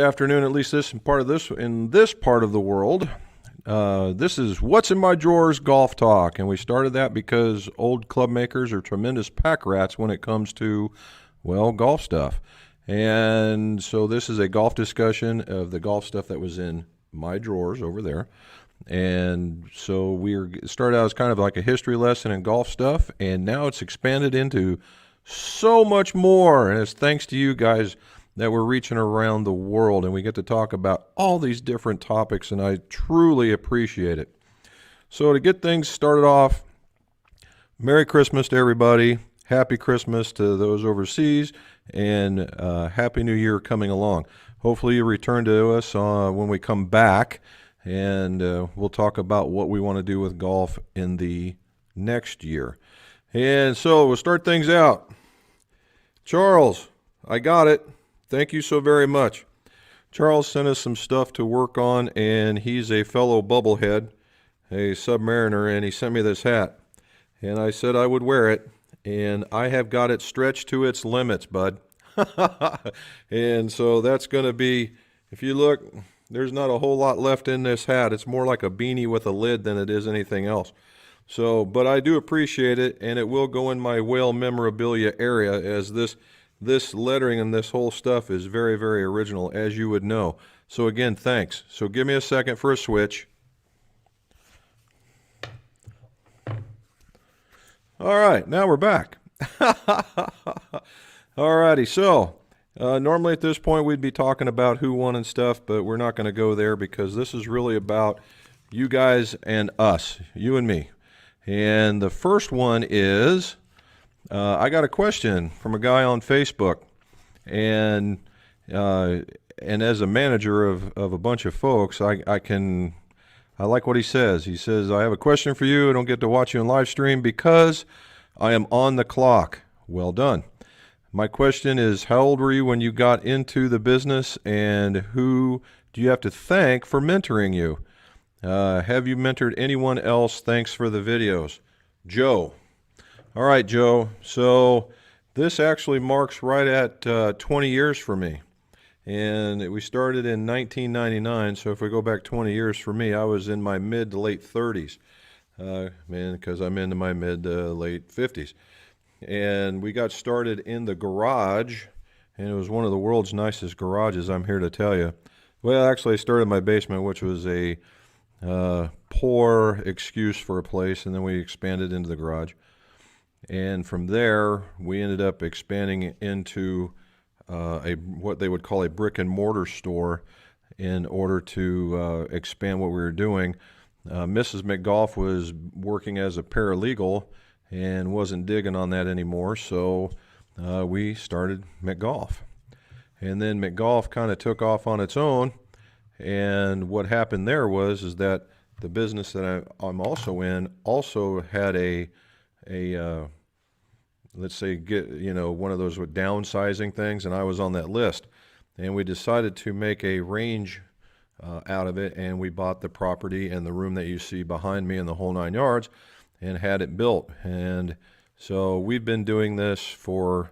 afternoon, at least in this part of the world. This is What's in My Drawers Golf Talk, and we started that because old club makers are tremendous pack rats when it comes to, well, golf stuff. And so this is a golf discussion of the golf stuff that was in my drawers over there. And so we started out as kind of like a history lesson in golf stuff, and now it's expanded into so much more. And it's thanks to you guys that we're reaching around the world, and we get to talk about all these different topics, and I truly appreciate it. So to get things started off, Merry Christmas to everybody. Happy Christmas to those overseas, and Happy New Year coming along. Hopefully you return to us when we come back, and we'll talk about what we want to do with golf in the next year. And so we'll start things out. Charles, I got it. Thank you so very much. Charles sent us some stuff to work on, and he's a fellow bubblehead, a submariner, and he sent me this hat. And I said I would wear it, and I have got it stretched to its limits, bud. And so that's going to be, if you look, there's not a whole lot left in this hat. It's more like a beanie with a lid than it is anything else. So, but I do appreciate it, and it will go in my whale memorabilia area, as this lettering and this whole stuff is very, very original, as you would know. So again, thanks. So give me a second for a switch. All right, now we're back. All righty, so normally at this point we'd be talking about who won and stuff, but we're not going to go there because this is really about you guys and us, you and me. And the first one is, I got a question from a guy on Facebook, and as a manager of a bunch of folks, I like what he says. He says, I have a question for you. I don't get to watch you on live stream because I am on the clock. Well done. My question is, how old were you when you got into the business, and who do you have to thank for mentoring you? Have you mentored anyone else? Thanks for the videos. Joe. All right, Joe. So this actually marks right at 20 years for me. And we started in 1999. So if we go back 20 years for me, I was in my mid to late 30s. Because I'm into my mid to late 50s. And we got started in the garage. And it was one of the world's nicest garages, I'm here to tell you. Well, actually, I started in my basement, which was a poor excuse for a place, and then we expanded into the garage. And from there, we ended up expanding into what they would call a brick and mortar store in order to expand what we were doing. Mrs. McGolf was working as a paralegal and wasn't digging on that anymore, so we started McGolf. And then McGolf kind of took off on its own. And what happened there is that the business that I'm also in also had a let's say one of those with downsizing things, and I was on that list. And we decided to make a range out of it, and we bought the property and the room that you see behind me and the whole 9 yards, and had it built. And so we've been doing this for,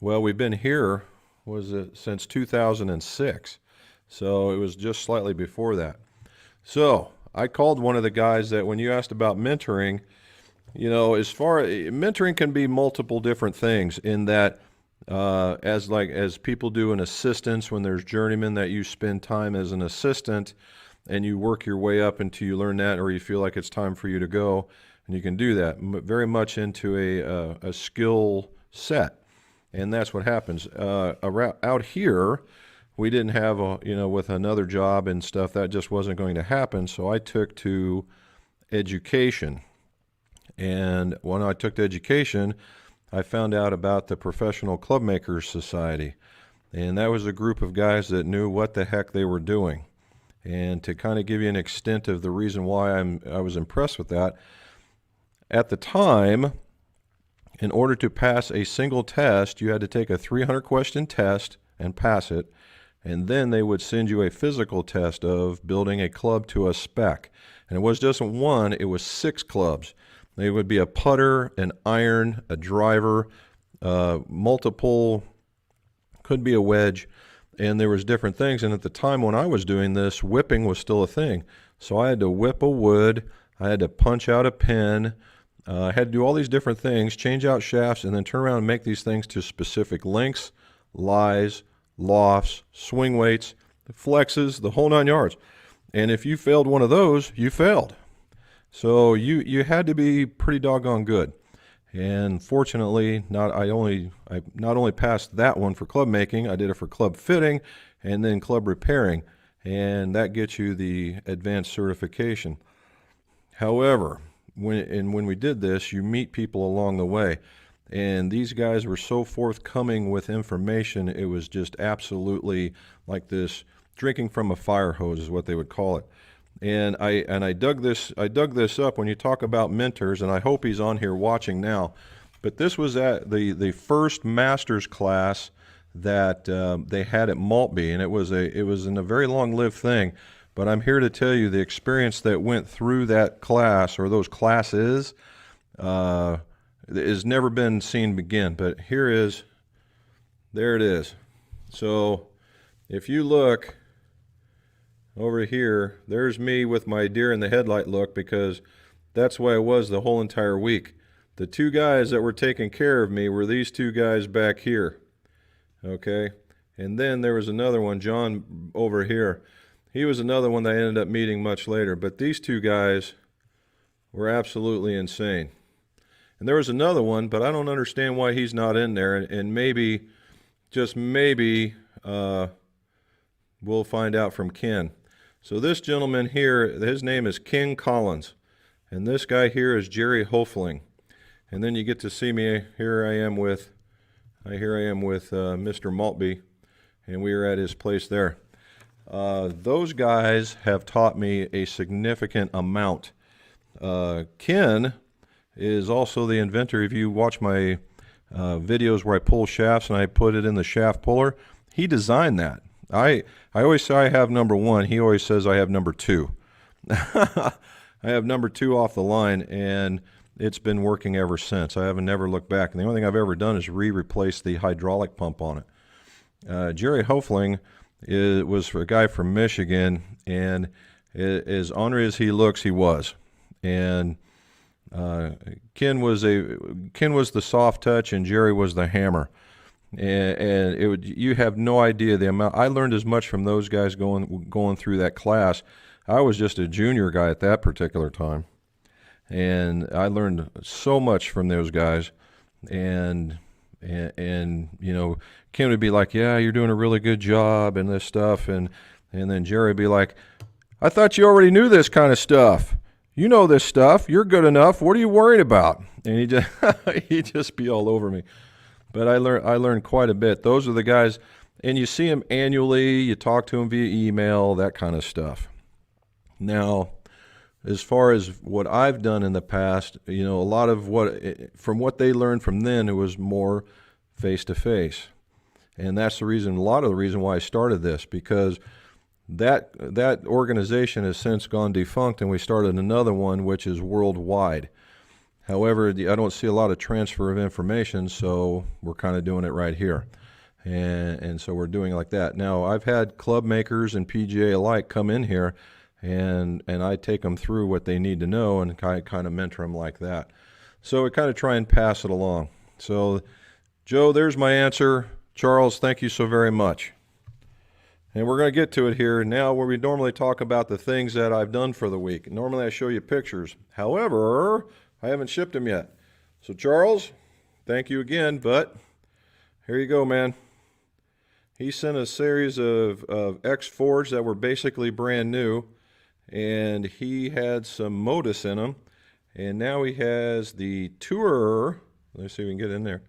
well, we've been here since 2006. So it was just slightly before that. So I called one of the guys that, when you asked about mentoring, mentoring can be multiple different things, in that as people do in assistance, when there's journeymen, that you spend time as an assistant and you work your way up until you learn that, or you feel like it's time for you to go, and you can do that very much into a skill set. And that's what happens. Out here, we didn't have with another job and stuff, that just wasn't going to happen. So I took to education. And when I took to education, I found out about the Professional Club Makers Society. And that was a group of guys that knew what the heck they were doing. And to kind of give you an extent of the reason why I was impressed with that, at the time, in order to pass a single test, you had to take a 300-question test and pass it. And then they would send you a physical test of building a club to a spec. And it was just one, it was 6 clubs. They would be a putter, an iron, a driver, multiple, could be a wedge, and there was different things. And at the time when I was doing this, whipping was still a thing. So I had to whip a wood, I had to punch out a pin, I had to do all these different things, change out shafts, and then turn around and make these things to specific lengths, lies, lofts, swing weights, flexes, the whole 9 yards. And if you failed one of those, you failed. So you had to be pretty doggone good. And fortunately, I not only passed that one for club making, I did it for club fitting and then club repairing, and that gets you the advanced certification. However, when we did this, you meet people along the way, and these guys were so forthcoming with information. It was just absolutely like this drinking from a fire hose is what they would call it. And I dug this up. When you talk about mentors, and I hope he's on here watching now, but this was at the first master's class that they had at Maltby, and it was in a very long-lived thing. But I'm here to tell you the experience that went through that class, or those classes, has never been seen again. But there it is. So if you look over here, there's me with my deer in the headlight look, because that's why I was the whole entire week. The two guys that were taking care of me were these two guys back here. Okay? And then there was another one, John, over here. He was another one that I ended up meeting much later. But these two guys were absolutely insane. And there was another one, but I don't understand why he's not in there. And maybe, just maybe, we'll find out from Ken. So this gentleman here, his name is King Collins, and this guy here is Jerry Hofling. And then you get to see me. Here I am with Mr. Maltby, and we are at his place there. Those guys have taught me a significant amount. Ken is also the inventor. If you watch my videos where I pull shafts and I put it in the shaft puller, he designed that. I always say I have number one. He always says I have number two. I have number two off the line, and it's been working ever since. I haven't never looked back. And the only thing I've ever done is replace the hydraulic pump on it. Jerry Hofling was a guy from Michigan, and as ornery as he looks, he was. And Ken was the soft touch, and Jerry was the hammer. And you have no idea the amount. I learned as much from those guys going through that class. I was just a junior guy at that particular time, and I learned so much from those guys. And you know, Ken would be like, "Yeah, you're doing a really good job," and this stuff, and then Jerry would be like, "I thought you already knew this kind of stuff. You know this stuff. You're good enough. What are you worried about?" And he'd just be all over me. But I learned quite a bit. Those are the guys, and you see them annually, you talk to them via email, that kind of stuff. Now, as far as what I've done in the past, you know, a lot of from what they learned from then, it was more face-to-face. And that's a lot of the reason why I started this, because that organization has since gone defunct, and we started another one, which is worldwide. However, I don't see a lot of transfer of information, so we're kind of doing it right here. And so we're doing it like that. Now, I've had club makers and PGA alike come in here, and I take them through what they need to know, and kind of mentor them like that. So we kind of try and pass it along. So, Joe, there's my answer. Charles, thank you so very much. And we're going to get to it here now, where we normally talk about the things that I've done for the week. Normally I show you pictures. However, I haven't shipped them yet. So Charles, thank you again, but here you go, man. He sent a series of X-Fords that were basically brand new, and he had some Modus in them, and now he has the Tour, let's see if we can get in there,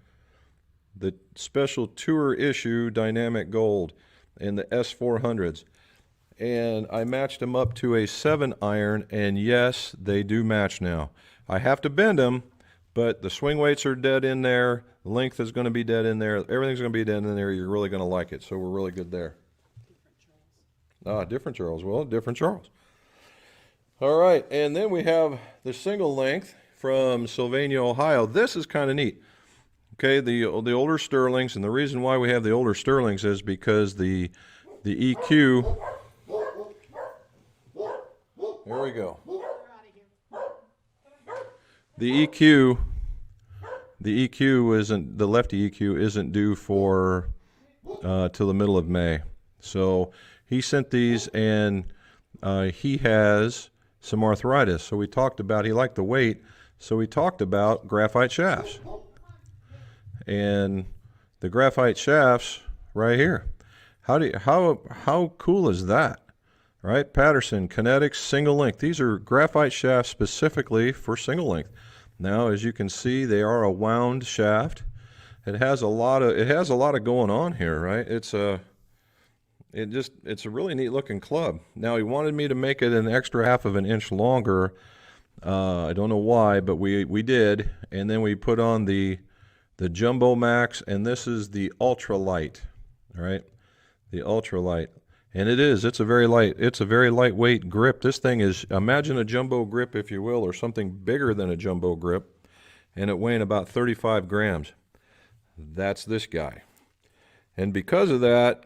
the special Tour issue Dynamic Gold and the S400s. And I matched them up to a 7-iron, and yes, they do match now. I have to bend them, but the swing weights are dead in there. The length is going to be dead in there. Everything's going to be dead in there. You're really going to like it. So we're really good there. Different Charles. Well, different Charles. All right, and then we have the single length from Sylvania, Ohio. This is kind of neat. Okay, the older Sterlings, and the reason why we have the older Sterlings is because the EQ. There we go. The EQ isn't, the lefty EQ isn't due for till the middle of May. So he sent these, and he has some arthritis. So we talked about, he liked the weight, so we talked about graphite shafts. And the graphite shafts right here. How cool is that? Right? Patterson Kinetics single length. These are graphite shafts specifically for single length. Now, as you can see, they are a wound shaft. It has a lot of going on here, right? It's a really neat looking club. Now, he wanted me to make it an extra half of an inch longer. I don't know why, but we did, and then we put on the Jumbo Max, and this is the Ultralight, right? The Ultralight, and it's a very lightweight grip. This thing is, imagine a jumbo grip, if you will, or something bigger than a jumbo grip, and it weighing about 35 grams. That's this guy, and because of that,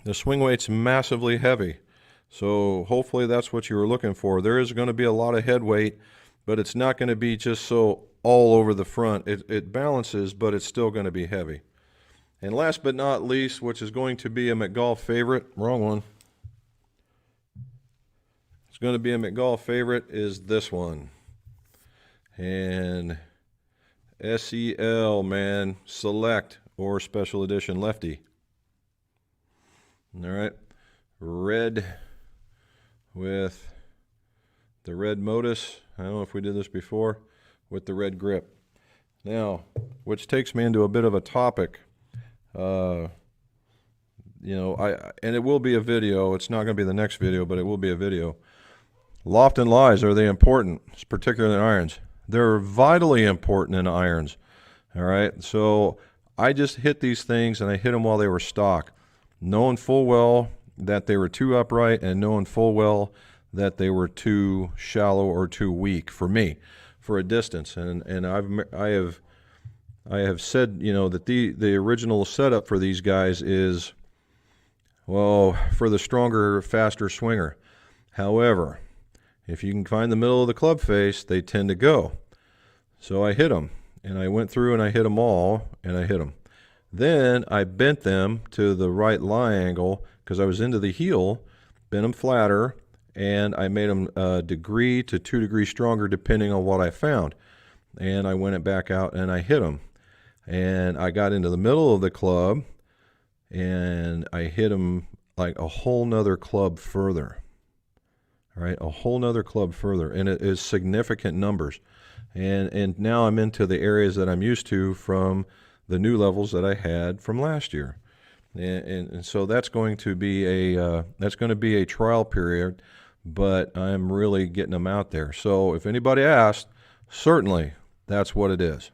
the swing weight's massively heavy. So hopefully that's what you were looking for. There is going to be a lot of head weight, but it's not going to be just so all over the front. It balances, but it's still going to be heavy. And last but not least, which is going to be a McGolf favorite, wrong one. It's going to be a McGolf favorite is this one. And SEL, man, Select or Special Edition Lefty. All right, red with the red Modus. I don't know if we did this before, with the red grip. Now, which takes me into a bit of a topic. You know, and it will be a video. It's not going to be the next video, but it will be a video. Loft and lies, are they important? Particularly in irons. They're vitally important in irons. All right, so I just hit these things, and I hit them while they were stock, knowing full well that they were too upright and knowing full well that they were too shallow or too weak for me, for a distance. And I have said, you know, that the original setup for these guys is, well, for the stronger, faster swinger. However, if you can find the middle of the club face, they tend to go. So I hit them, and I went through and I hit them all, and I hit them. Then I bent them to the right lie angle because I was into the heel, bent them flatter, and I made them a degree to 2 degrees stronger depending on what I found. And I went it back out and I hit them. And I got into the middle of the club and I hit them like a whole nother club further. All right, a whole nother club further. And it is significant numbers. And now I'm into the areas that I'm used to from the new levels that I had from last year. And so that's going to be a trial period, but I'm really getting them out there. So if anybody asked, certainly that's what it is.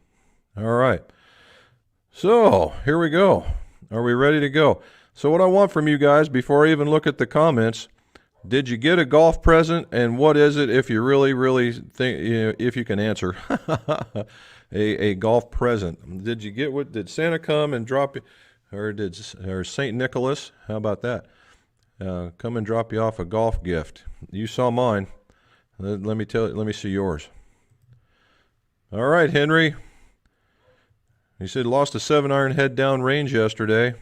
All right. So here we go. Are we ready to go? So what I want from you guys, before I even look at the comments, did you get a golf present, and what is it, if you really think, you know, if you can answer, a golf present? Did you get what? Did Santa come and drop you, or St. Nicholas? How about that? Come and drop you off a golf gift. You saw mine. Let me see yours. All right, Henry. He said lost a 7-iron head down range yesterday.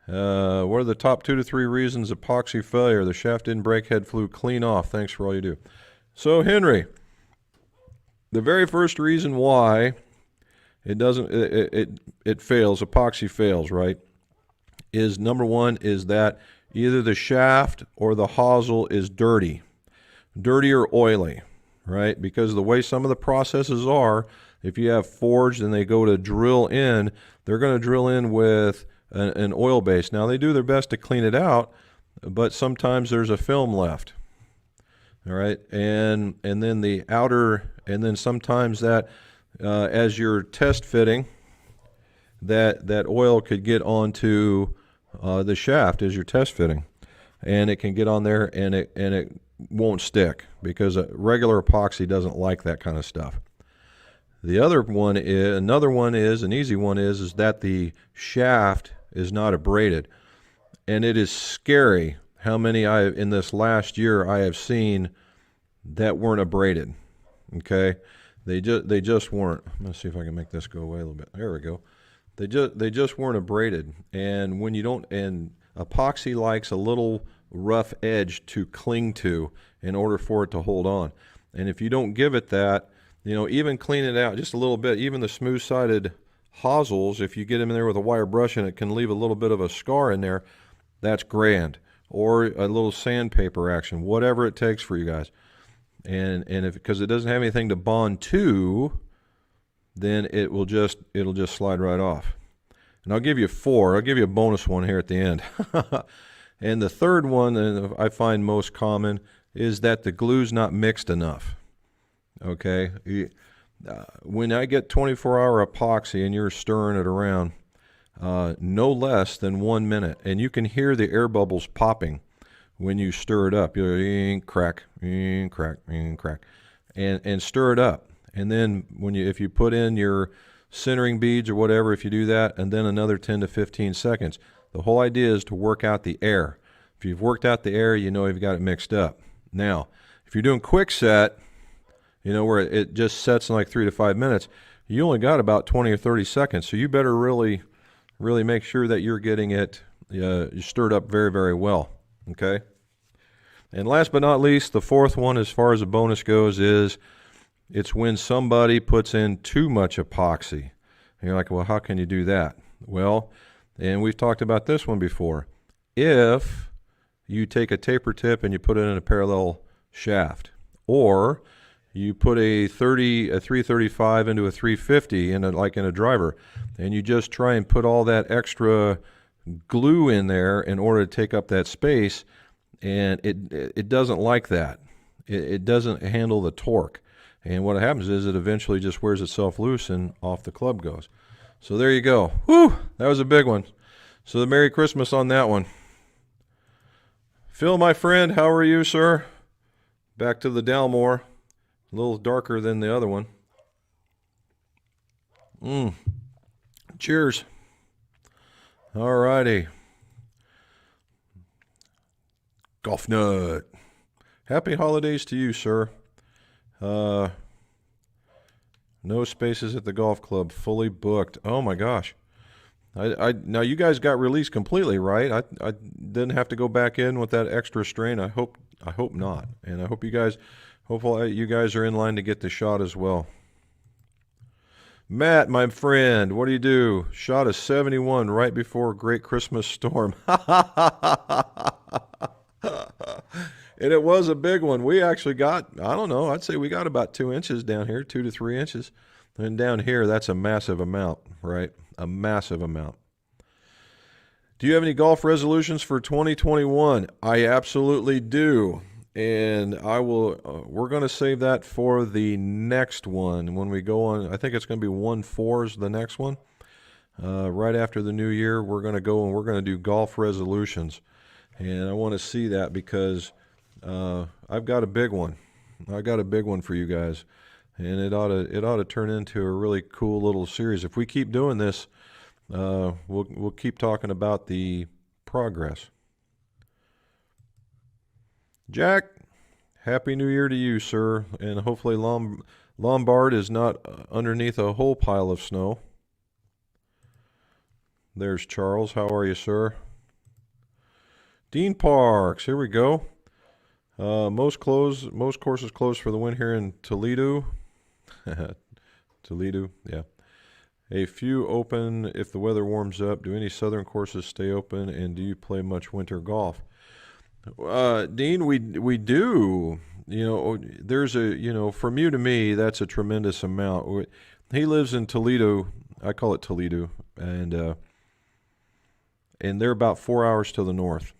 What are the top 2 to 3 reasons epoxy failure? The shaft didn't break, head flew clean off. Thanks for all you do. So, Henry, the very first reason why it fails, epoxy fails, right, is number one is that either the shaft or the hosel is dirty or oily, right? Because the way some of the processes are, if you have forged and they go to drill in, they're going to drill in with an oil base. Now, they do their best to clean it out, but sometimes there's a film left. All right, and then the outer, and then sometimes that as you're test fitting, that oil could get onto the shaft as you're test fitting, and it can get on there, and it won't stick because a regular epoxy doesn't like that kind of stuff. The other one is, another one is, an easy one is that the shaft is not abraded. And it is scary how many in this last year I have seen that weren't abraded. Okay? They just weren't. Let's see if I can make this go away a little bit. There we go. They just weren't abraded. And when you don't, and epoxy likes a little rough edge to cling to in order for it to hold on. And if you don't give it that, you know, even clean it out just a little bit, even the smooth-sided hosels, if you get them in there with a wire brush and it can leave a little bit of a scar in there, that's grand. Or a little sandpaper action, whatever it takes for you guys. And if, because it doesn't have anything to bond to, then it'll just slide right off. And I'll give you 4. I'll give you a bonus one here at the end. And the third one, and I find most common, is that the glue's not mixed enough. Okay? When I get 24-hour epoxy and you're stirring it around, no less than 1 minute, and you can hear the air bubbles popping when you stir it up. You'll crack, crack, crack, and stir it up. And then if you put in your centering beads or whatever, if you do that, and then another 10 to 15 seconds, the whole idea is to work out the air. If you've worked out the air, you know you've got it mixed up. Now, if you're doing quick set, you know, where it just sets in like 3 to 5 minutes, you only got about 20 or 30 seconds. So you better really make sure that you're getting it stirred up very, very well. Okay? And last but not least, the fourth one as far as a bonus goes is it's when somebody puts in too much epoxy. And you're like, well, how can you do that? Well, and we've talked about this one before. If you take a taper tip and you put it in a parallel shaft, or you put a 335 into a 350 like in a driver, and you just try and put all that extra glue in there in order to take up that space, and it doesn't like that. It doesn't handle the torque. And what happens is it eventually just wears itself loose and off the club goes. So there you go. Whew, that was a big one. So the Merry Christmas on that one. Phil, my friend, how are you, sir? Back to the Dalmore. A little darker than the other one. Cheers. All righty. Golf nut. Happy holidays to you, sir. No spaces at the golf club. Fully booked. Oh my gosh. Now you guys got released completely, right? I didn't have to go back in with that extra strain. I hope not. And I hope you guys, hopefully you guys are in line to get the shot as well. Matt, my friend, what do you do? Shot a 71 right before a great Christmas storm. And it was a big one. We actually got, I don't know, I'd say we got about 2 inches down here, 2 to 3 inches. And down here, that's a massive amount, right? A massive amount. Do you have any golf resolutions for 2021? I absolutely do. And I will, we're going to save that for the next one when we go on. I think it's going to be 1/4 is the next one. Right after the new year, we're going to go and we're going to do golf resolutions. And I want to see that because I've got a big one. I got a big one for you guys. And it ought to turn into a really cool little series. If we keep doing this, we'll keep talking about the progress. Jack, Happy New Year to you, sir. And hopefully Lombard is not underneath a whole pile of snow. There's Charles. How are you, sir? Dean Parks. Here we go. Most courses closed for the win here in Toledo. Toledo, yeah. A few open if the weather warms up. Do any southern courses stay open, and do you play much winter golf? Dean, we do. You know, there's a, you know, from you to me, that's a tremendous amount. He lives in Toledo. I call it Toledo, and they're about 4 hours to the north.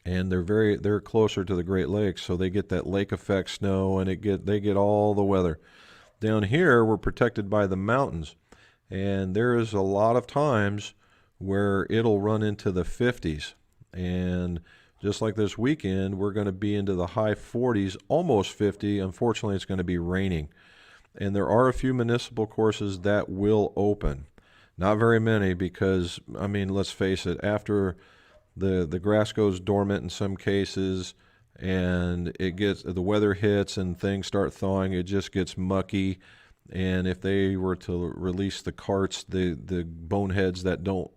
And they're closer to the Great Lakes, so they get that lake effect snow, and they get all the weather. Down here, we're protected by the mountains, and there is a lot of times where it'll run into the 50s. And just like this weekend, we're going to be into the high 40s, almost 50. Unfortunately, it's going to be raining. and there are a few municipal courses that will open. Not very many because, I mean, let's face it, after the grass goes dormant in some cases and the weather hits and things start thawing, it just gets mucky. And if they were to release the carts, the boneheads that don't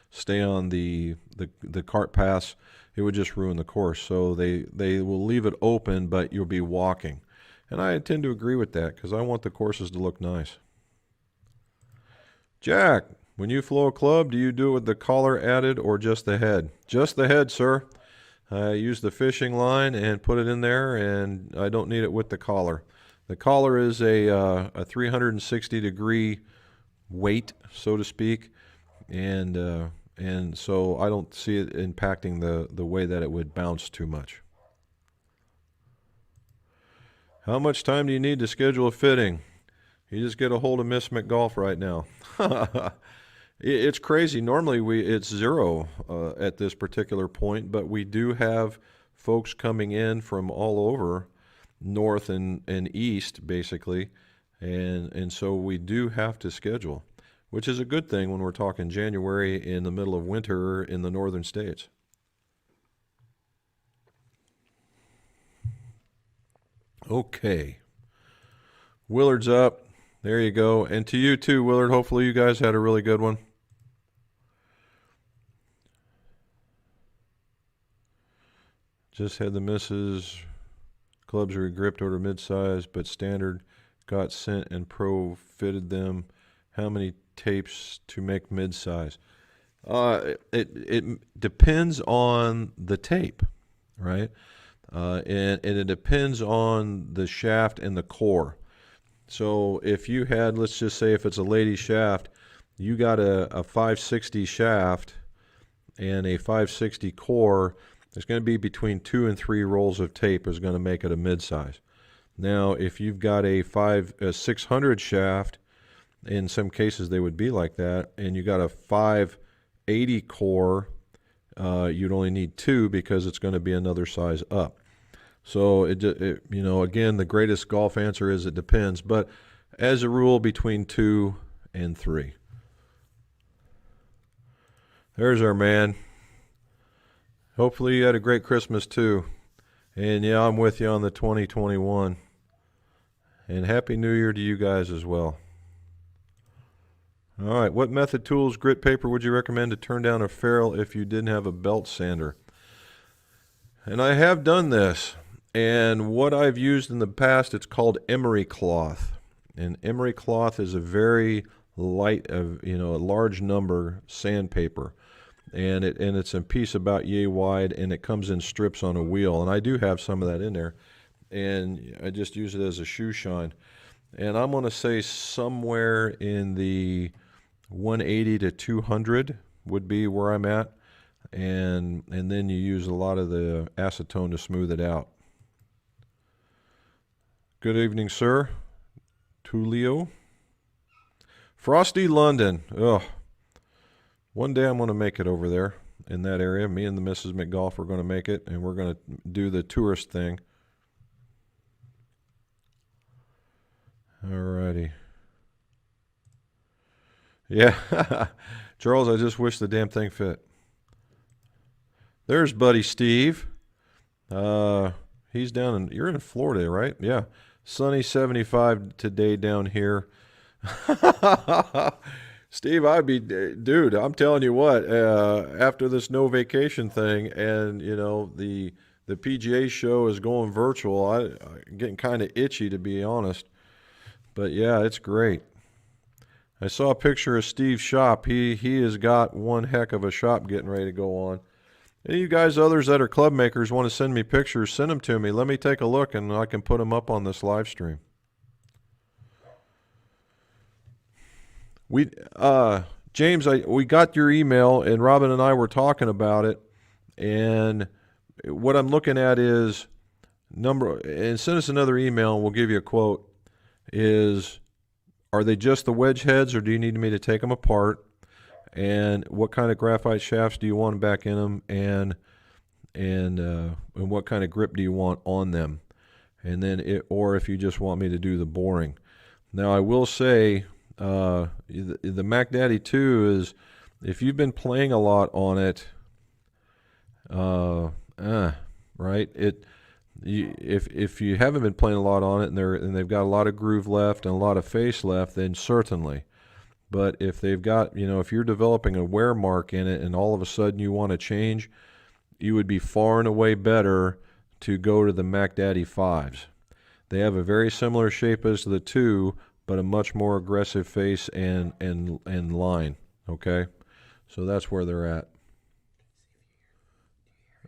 stay on the cart paths, it would just ruin the course. So they will leave it open, but you'll be walking. And I tend to agree with that because I want the courses to look nice. Jack, when you flow a club, do you do it with the collar added or just the head? Just the head, sir. I use the fishing line and put it in there, and I don't need it with the collar. The collar is a 360-degree weight, so to speak, and so I don't see it impacting the way that it would bounce too much. How much time do you need to schedule a fitting? You just get a hold of Miss McGolf right now. It's crazy. Normally it's zero at this particular point, but we do have folks coming in from all over, north and east, basically, and so we do have to schedule, which is a good thing when we're talking January in the middle of winter in the northern states. Okay. Willard's up. There you go. And to you too, Willard. Hopefully you guys had a really good one. Just had the misses. Clubs are gripped order mid-size, but standard got sent and pro fitted them. How many tapes to make mid-size? It depends on the tape, right? And it depends on the shaft and the core. So if you had, let's just say if it's a lady shaft, you got a 560 shaft and a 560 core, it's going to be between 2 and 3 rolls of tape is going to make it a mid-size. Now, if you've got a 600 shaft, in some cases they would be like that, and you got a 580 core, you'd only need 2 because it's going to be another size up. So, again, the greatest golf answer is it depends, but as a rule, between 2 and 3. There's our man. Hopefully you had a great Christmas too. And yeah, I'm with you on the 2021. And Happy New Year to you guys as well. All right, what method, tools, grit paper would you recommend to turn down a ferrule if you didn't have a belt sander? And I have done this. And what I've used in the past, it's called emery cloth. And emery cloth is a very light, a large number sandpaper. And it's a piece about yay wide, and it comes in strips on a wheel. And I do have some of that in there. And I just use it as a shoe shine. And I'm going to say somewhere in the 180 to 200 would be where I'm at. And then you use a lot of the acetone to smooth it out. Good evening, sir. Tulio. Frosty London. Ugh. One day I'm going to make it over there in that area. Me and the Mrs. McGolf are going to make it, and we're going to do the tourist thing. All righty. Yeah. Charles, I just wish the damn thing fit. There's Buddy Steve. He's you're in Florida, right? Yeah. Sunny 75 today down here. Steve, dude, I'm telling you what, after this no vacation thing and, the PGA show is going virtual, I'm getting kind of itchy, to be honest. But, yeah, it's great. I saw a picture of Steve's shop. He has got one heck of a shop getting ready to go on. Any of you guys, others that are club makers, want to send me pictures, send them to me. Let me take a look, and I can put them up on this live stream. James, we got your email, and Robin and I were talking about it, and what I'm looking at is and send us another email, and we'll give you a quote, are they just the wedge heads, or do you need me to take them apart? And what kind of graphite shafts do you want back in them, and what kind of grip do you want on them? And then or if you just want me to do the boring. Now, I will say, the Mac Daddy 2 is, if you've been playing a lot on it, right? If you haven't been playing a lot on it and they've got a lot of groove left and a lot of face left, then certainly. But if they've got, if you're developing a wear mark in it and all of a sudden you want to change, you would be far and away better to go to the Mac Daddy 5s. They have a very similar shape as the 2, but a much more aggressive face and line. Okay, so that's where they're at.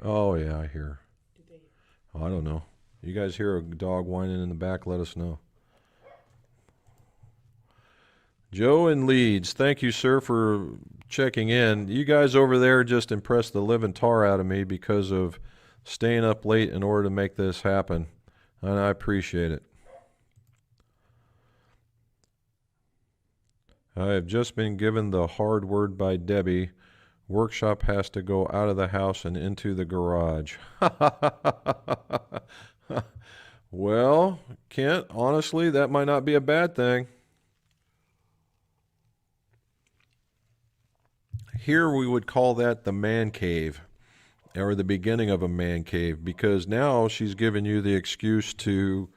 Oh yeah, I hear. Oh, I don't know. You guys hear a dog whining in the back? Let us know. Joe in Leeds, thank you, sir, for checking in. You guys over there just impressed the living tar out of me because of staying up late in order to make this happen, and I appreciate it. I have just been given the hard word by Debbie. Workshop has to go out of the house and into the garage. Well, Kent, honestly, that might not be a bad thing. Here we would call that the man cave, or the beginning of a man cave, because now she's given you the excuse to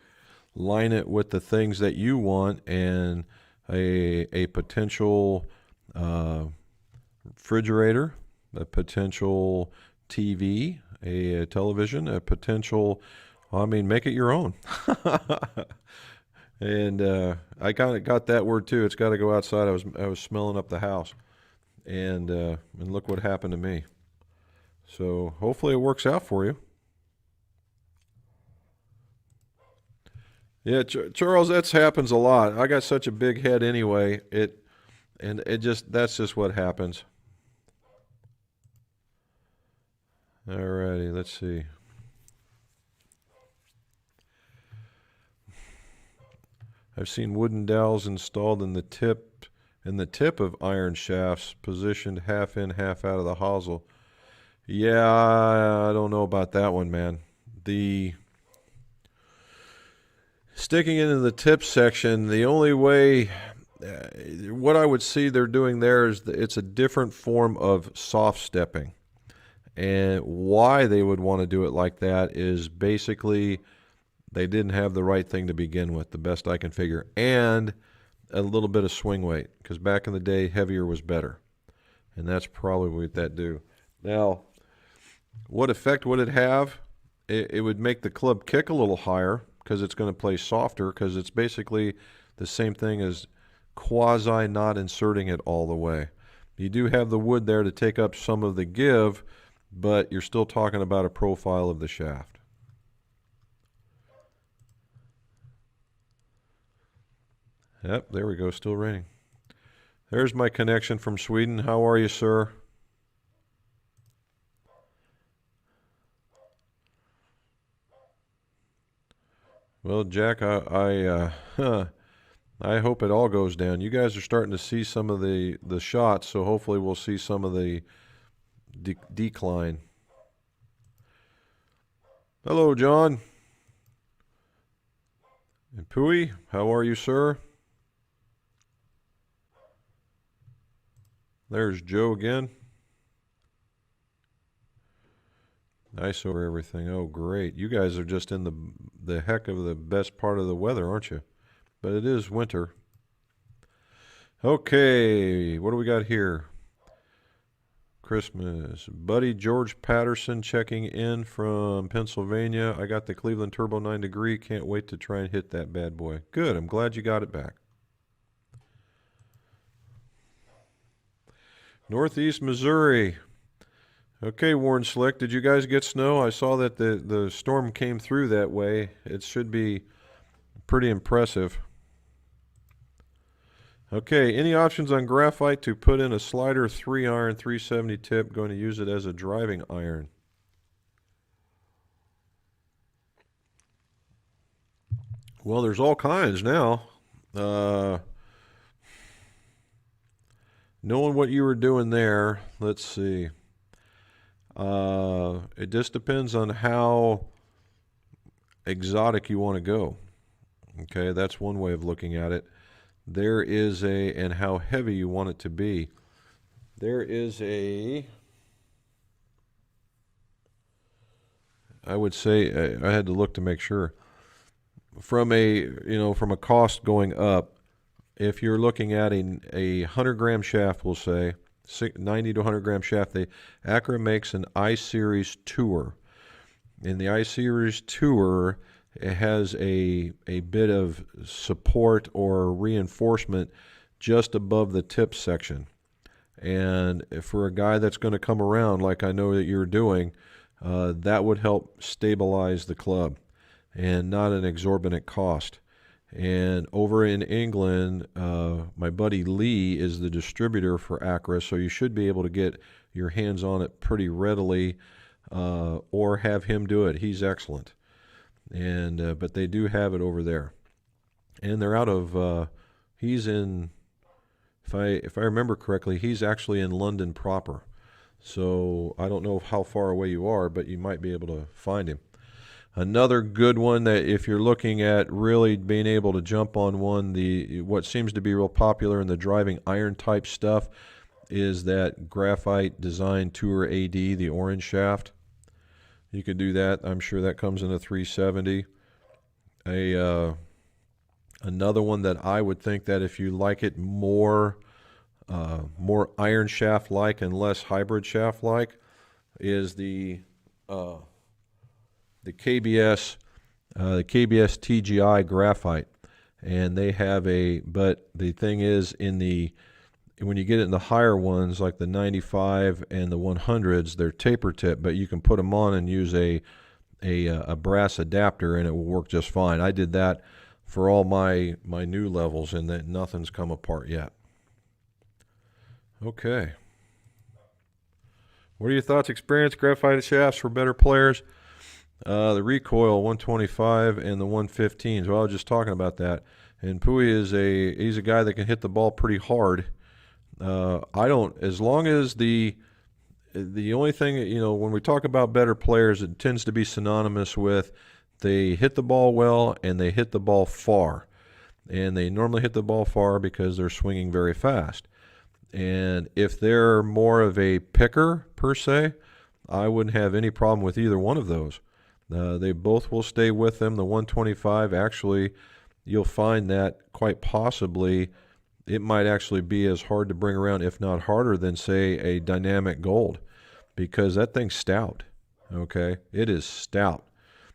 line it with the things that you want, and a potential refrigerator, a potential TV, a television, a potential, make it your own. And I kind of got that word too. It's got to go outside. I was smelling up the house, and look what happened to me. So hopefully it works out for you. Yeah, Charles, that happens a lot. I got such a big head anyway. That's just what happens. Alrighty, let's see. I've seen wooden dowels installed in the tip of iron shafts, positioned half in, half out of the hosel. Yeah, I don't know about that one, man. The sticking it in the tip section, the only way, what I would see they're doing there is it's a different form of soft stepping. And why they would want to do it like that is basically they didn't have the right thing to begin with, the best I can figure, and a little bit of swing weight, because back in the day, heavier was better. And that's probably what that do. Now, what effect would it have? It would make the club kick a little higher, because it's going to play softer, because it's basically the same thing as quasi not inserting it all the way. You do have the wood there to take up some of the give, but you're still talking about a profile of the shaft. Yep, there we go, still raining. There's my connection from Sweden. How are you, sir? Well, Jack, I hope it all goes down. You guys are starting to see some of the shots, so hopefully we'll see some of the decline. Hello, John. And Pui, how are you, sir? There's Joe again. Nice over everything. Oh, great. You guys are just in the heck of the best part of the weather, aren't you? But it is winter. Okay, what do we got here? Christmas. Buddy George Patterson checking in from Pennsylvania. I got the Cleveland Turbo 9 Degree. Can't wait to try and hit that bad boy. Good. I'm glad you got it back. Northeast Missouri. Okay, Warren Slick, did you guys get snow? I saw that the storm came through that way. It should be pretty impressive. Okay, any options on graphite to put in a slider 3-iron 370 tip? Going to use it as a driving iron. Well, there's all kinds now. Knowing what you were doing there, let's see. It just depends on how exotic you want to go. Okay, that's one way of looking at it. there is and how heavy you want it to be. There is I would say, I had to look to make sure. From a cost going up, if you're looking at a 100-gram shaft, we'll say, 90 to 100-gram shaft, Acura makes an I-Series Tour. In the I-Series Tour, it has a bit of support or reinforcement just above the tip section. And for a guy that's going to come around like I know that you're doing, that would help stabilize the club and not an exorbitant cost. And over in England, my buddy Lee is the distributor for Acura, so you should be able to get your hands on it pretty readily, or have him do it. He's excellent. And but they do have it over there, and they're out of. He's in, if I remember correctly, he's actually in London proper. So I don't know how far away you are, but you might be able to find him. Another good one that if you're looking at really being able to jump on one, what seems to be real popular in the driving iron type stuff is that Graphite Design Tour AD, the orange shaft. You could do that. I'm sure that comes in a 370. Another one that I would think that if you like it more iron shaft like and less hybrid shaft like is the KBS TGI Graphite, and they have but the thing is, when you get it in the higher ones like the 95 and the 100s, they're taper tip, but you can put them on and use a brass adapter and it will work just fine. I did that for all my new levels, and that nothing's come apart yet. Okay. What are your thoughts? Experience graphite shafts for better players? The recoil 125 and the 115s. Well, I was just talking about that. And Pui he's a guy that can hit the ball pretty hard. As long as the only thing, when we talk about better players, it tends to be synonymous with they hit the ball well and they hit the ball far. And they normally hit the ball far because they're swinging very fast. And if they're more of a picker, per se, I wouldn't have any problem with either one of those. They both will stay with them. The 125, actually, you'll find that quite possibly it might actually be as hard to bring around, if not harder, than, say, a dynamic gold, because that thing's stout, okay? It is stout.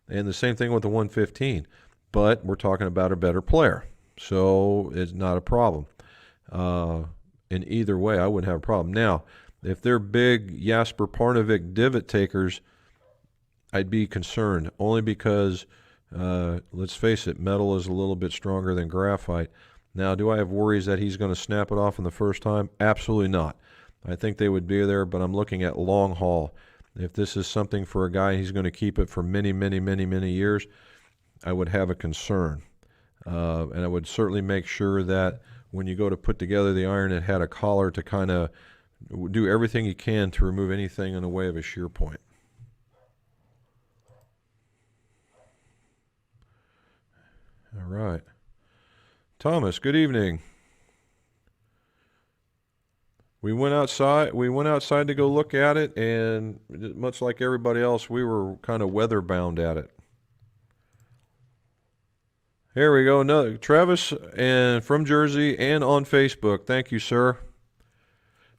And the same thing with the 115, but we're talking about a better player, so it's not a problem. In either way, I wouldn't have a problem. Now, if they're big Jasper Parnevik divot takers, I'd be concerned, only because, let's face it, metal is a little bit stronger than graphite. Now, do I have worries that he's going to snap it off in the first time? Absolutely not. I think they would be there, but I'm looking at long haul. If this is something for a guy, he's going to keep it for many, many, many, many years, I would have a concern. And I would certainly make sure that when you go to put together the iron, it had a collar to kind of do everything you can to remove anything in the way of a shear point. All right. Thomas, good evening. We went outside to go look at it, and much like everybody else, we were kind of weather bound at it. Here we go. Another Travis, and from Jersey and on Facebook. Thank you, sir.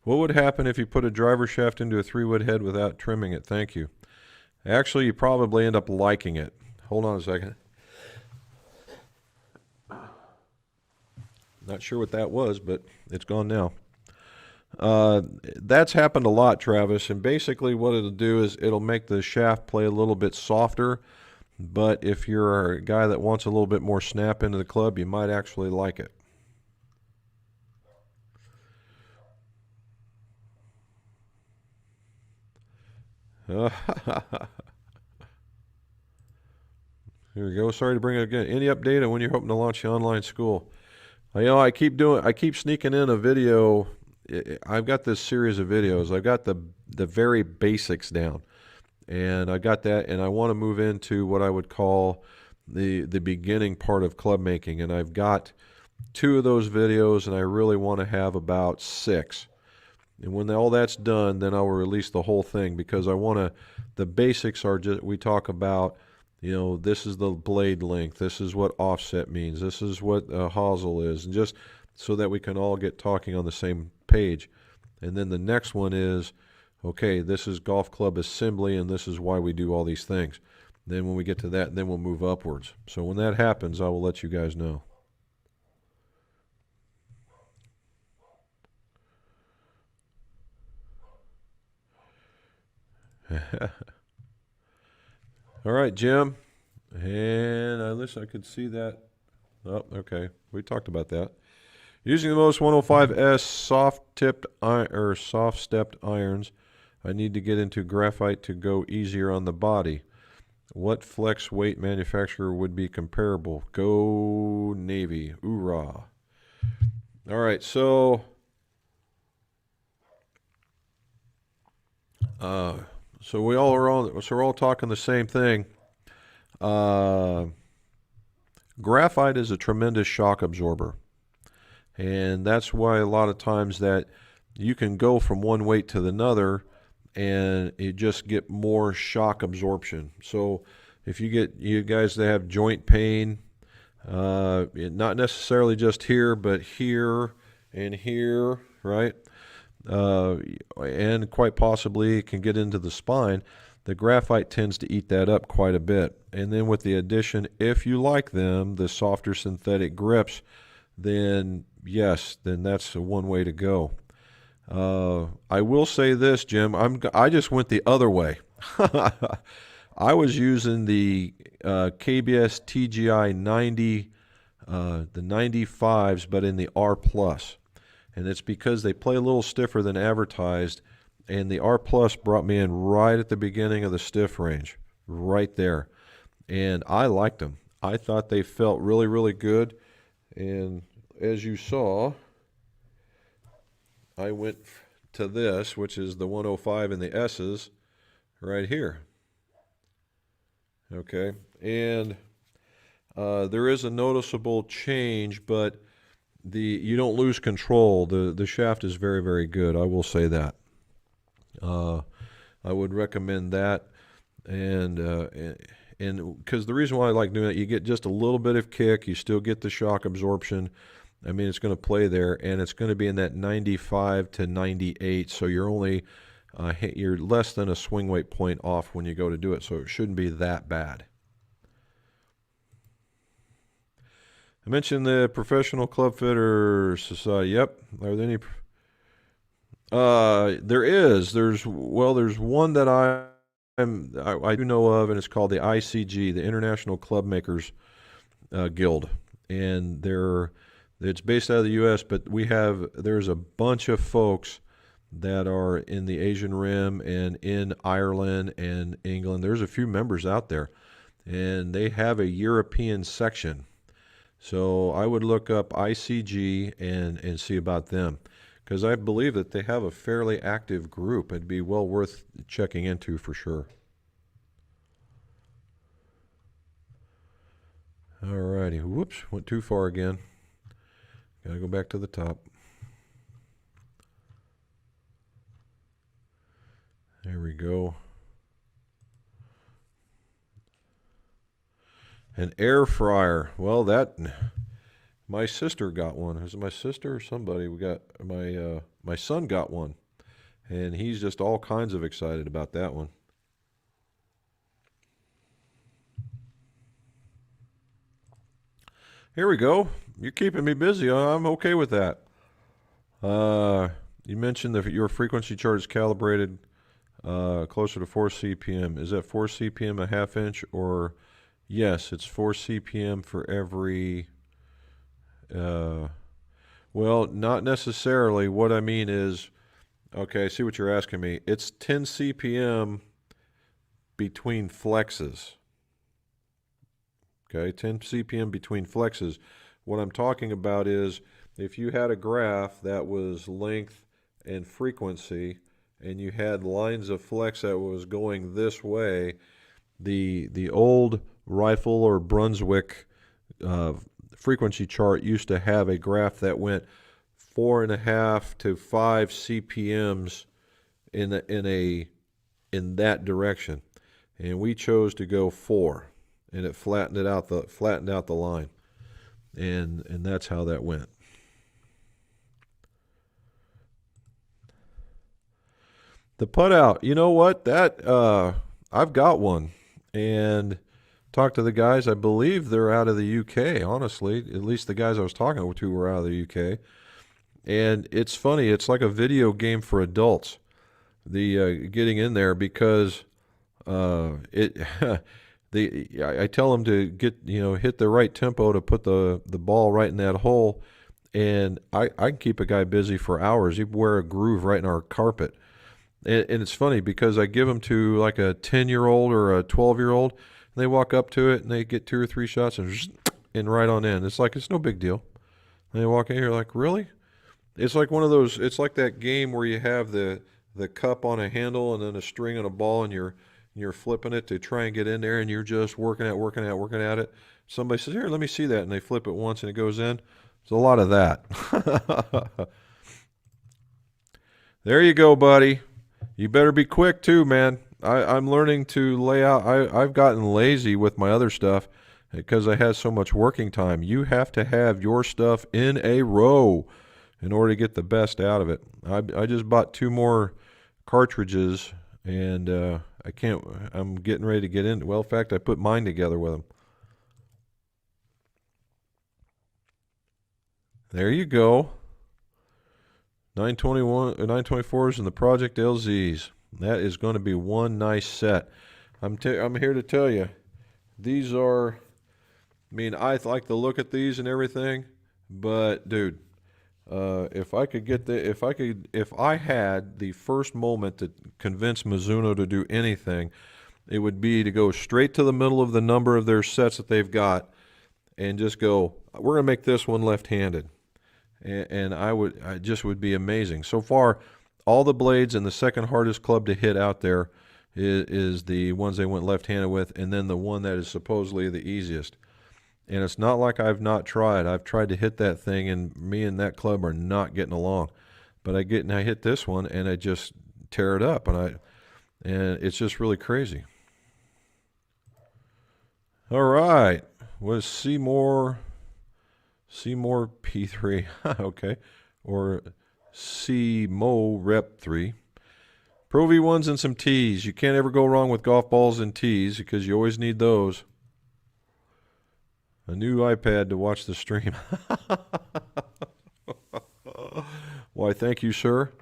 What would happen if you put a driver shaft into a 3-wood head without trimming it? Thank you. Actually, you probably end up liking it. Hold on a second. Not sure what that was, but it's gone now. That's happened a lot, Travis, and basically what it'll do is it'll make the shaft play a little bit softer, but if you're a guy that wants a little bit more snap into the club, you might actually like it. Here we go. Sorry to bring it again. Any update on when you're hoping to launch the online school? I keep sneaking in a video. I've got this series of videos. I've got the very basics down, and I got that, and I want to move into what I would call the beginning part of club making. And I've got 2 of those videos, and I really want to have about 6. And when all that's done, then I'll release the whole thing, because I want to, the basics are just, we talk about, you know, this is the blade length, this is what offset means, this is what a hosel is, and just so that we can all get talking on the same page. And then the next one is, okay, this is golf club assembly, and this is why we do all these things. Then when we get to that, then we'll move upwards. So when that happens, I will let you guys know. All right, Jim. And I wish I could see that. Oh, okay. We talked about that. Using the most 105S soft-tipped or soft-stepped irons, I need to get into graphite to go easier on the body. What flex weight manufacturer would be comparable? Go Navy. Hoorah. All right, so we all are on. So we're all talking the same thing. Graphite is a tremendous shock absorber, and that's why a lot of times that you can go from one weight to another, and you just get more shock absorption. So if you get you guys that have joint pain, not necessarily just here, but here and here, right? And quite possibly it can get into the spine. The graphite tends to eat that up quite a bit. And then with the addition, if you like them, the softer synthetic grips, then yes, then that's one way to go. I will say this, Jim, I just went the other way. I was using the KBS TGI 90, the 95s, but in the R+. And it's because they play a little stiffer than advertised, and the R+ brought me in right at the beginning of the stiff range, right there. And I liked them. I thought they felt really, really good. And as you saw, I went to this, which is the 105 and the S's right here. Okay, and there is a noticeable change, but you don't lose control. The shaft is very, very good. I will say that. I would recommend that, and because the reason why I like doing it, you get just a little bit of kick, you still get the shock absorption. I mean, it's going to play there, and it's going to be in that 95 to 98, so you're only you're less than a swing weight point off when you go to do it, so it shouldn't be that bad. I mentioned the Professional Club Fitter Society. Yep. Are there any? There is. There's one that I do know of, and it's called the ICG, the International Club Makers Guild, and it's based out of the U.S. But there's a bunch of folks that are in the Asian Rim and in Ireland and England. There's a few members out there, and they have a European section. So I would look up ICG and see about them, because I believe that they have a fairly active group. It'd be well worth checking into for sure. All righty. Whoops, went too far again. Got to go back to the top. There we go. An air fryer. Well, my sister got one. Is it my sister or somebody? We got my son got one, and he's just all kinds of excited about that one. Here we go. You're keeping me busy. I'm okay with that. You mentioned that your frequency chart is calibrated closer to 4 CPM. Is that 4 CPM a half inch, or yes, it's 4 CPM for every, well, not necessarily. What I mean is, okay, I see what you're asking me. It's 10 CPM between flexes. Okay, 10 CPM between flexes. What I'm talking about is if you had a graph that was length and frequency, and you had lines of flex that was going this way, the old Rifle or Brunswick frequency chart used to have a graph that went 4.5 to 5 CPMs in that direction, and we chose to go 4, and it flattened out the line, and that's how that went. The putt out, you know what? That I've got one, and talked to the guys. I believe they're out of the UK. Honestly, at least the guys I was talking to were out of the UK. And it's funny. It's like a video game for adults. The getting in there, because I tell them to hit the right tempo to put the ball right in that hole, and I can keep a guy busy for hours. You wear a groove right in our carpet. And it's funny because I give them to like a 10-year-old or a 12-year-old, and they walk up to it and they get 2 or 3 shots and right on in. It's like, it's no big deal. And they walk in here like, really? It's like one of those, it's like that game where you have the cup on a handle and then a string and a ball, and you're flipping it to try and get in there, and you're just working at it. Somebody says, here, let me see that, and they flip it once and it goes in. There's a lot of that. There you go, buddy. You better be quick too, man. I'm learning to lay out. I've gotten lazy with my other stuff because I had so much working time. You have to have your stuff in a row in order to get the best out of it. I just bought 2 more cartridges, and I'm getting ready to get in. Well, in fact, I put mine together with them. There you go. 924s and the Project LZs. That is going to be one nice set. I'm here to tell you, these are, I mean, I like the look at these and everything, but dude, if I had the first moment to convince Mizuno to do anything, it would be to go straight to the middle of the number of their sets that they've got and just go, we're going to make this one left-handed. And I just would be amazing. So far, all the blades and the second hardest club to hit out there is the ones they went left-handed with, and then the one that is supposedly the easiest. And it's not like I've not tried. I've tried to hit that thing, and me and that club are not getting along. But I hit this one, and I just tear it up, and it's just really crazy. All right, was Seymour P3, okay, or CMO Rep 3. Pro V1s and some tees. You can't ever go wrong with golf balls and tees because you always need those. A new iPad to watch the stream. Why, thank you, sir.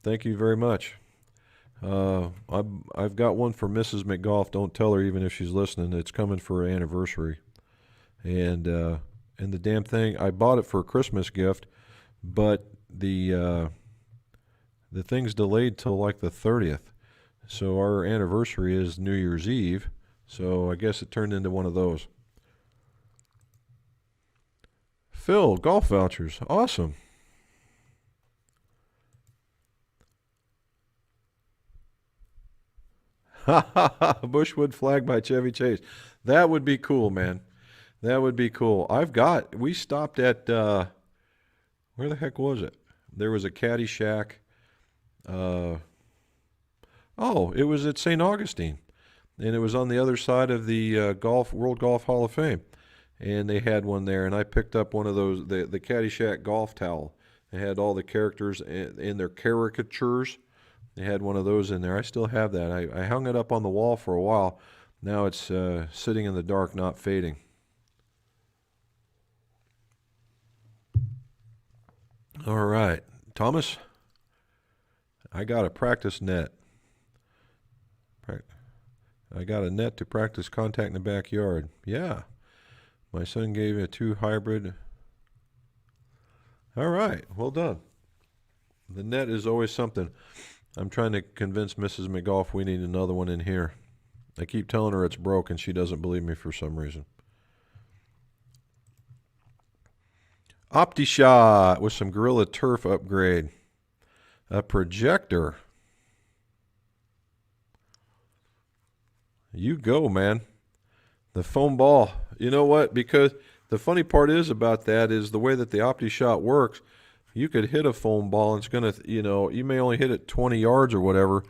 Thank you very much. I've got one for Mrs. McGolf. Don't tell her even if she's listening. It's coming for her anniversary. And the damn thing, I bought it for a Christmas gift, but the thing's delayed till like the 30th. So our anniversary is New Year's Eve. So I guess it turned into one of those. Phil, golf vouchers. Awesome. Bushwood flag by Chevy Chase. That would be cool, man. That would be cool. We stopped at, where the heck was it? There was a Caddy Shack. It was at St. Augustine. And it was on the other side of the World Golf Hall of Fame. And they had one there, and I picked up one of those, the Caddy Shack golf towel. They had all the characters in their caricatures. They had one of those in there. I still have that. I hung it up on the wall for a while. Now it's sitting in the dark, not fading. All right, Thomas, I got a practice net. I got a net to practice contact in the backyard. Yeah, my son gave me a 2 hybrid. All right, well done. The net is always something. I'm trying to convince Mrs. McGolf we need another one in here. I keep telling her it's broken. She doesn't believe me for some reason. Optishot with some Gorilla Turf upgrade. A projector. You go, man. The foam ball. You know what? Because The funny part is about that is the way that the Optishot works. You could hit a foam ball and it's going to, you may only hit it 20 yards or whatever,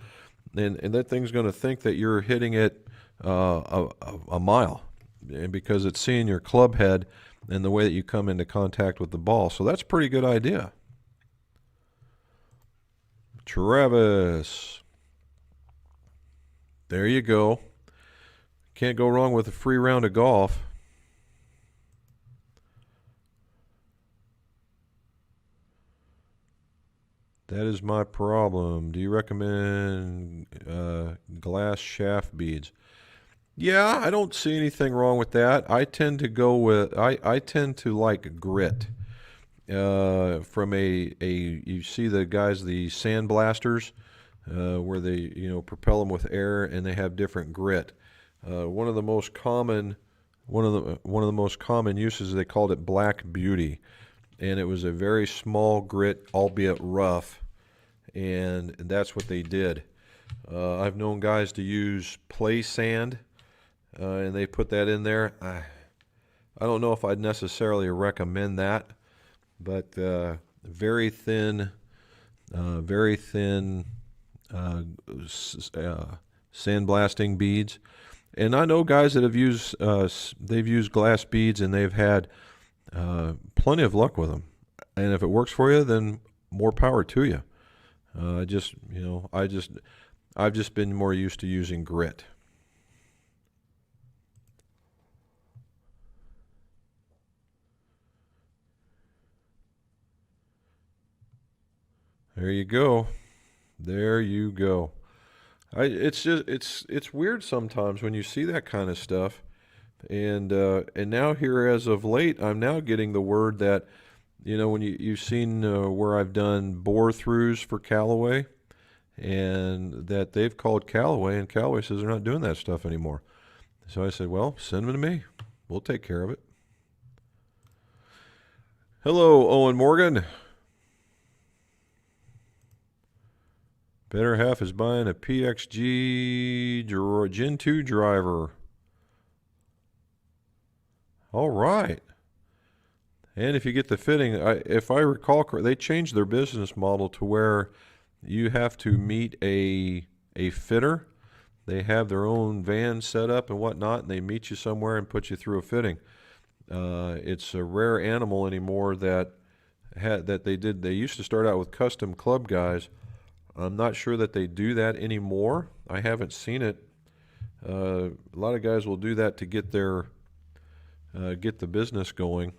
and that thing's going to think that you're hitting it a mile, and because it's seeing your club head and the way that you come into contact with the ball. So that's a pretty good idea. Travis. There you go. Can't go wrong with a free round of golf. That is my problem. Do you recommend glass shaft beads? Yeah, I don't see anything wrong with that. I tend to go with, I tend to like grit. From you see the guys, the sandblasters, where they, propel them with air and they have different grit. One of the most common uses, they called it Black Beauty, and it was a very small grit, albeit rough, and that's what they did. I've known guys to use play sand, and they put that in there. I don't know if I'd necessarily recommend that, but very thin sandblasting beads. And I know guys that have used they've used glass beads and they've had plenty of luck with them. And if it works for you, then more power to you. I've just been more used to using grit. There you go. There you go. It's weird sometimes when you see that kind of stuff, and now here as of late, I'm now getting the word that, when you've seen where I've done bore throughs for Callaway, and that they've called Callaway, and Callaway says they're not doing that stuff anymore. So I said, well, send them to me. We'll take care of it. Hello, Owen Morgan. Better half is buying a PXG Gen 2 driver. All right. And if you get the fitting, if I recall correctly, they changed their business model to where you have to meet a fitter. They have their own van set up and whatnot, and they meet you somewhere and put you through a fitting. It's a rare animal anymore that they did. They used to start out with custom club guys. I'm not sure that they do that anymore. I haven't seen it. A lot of guys will do that to get the business going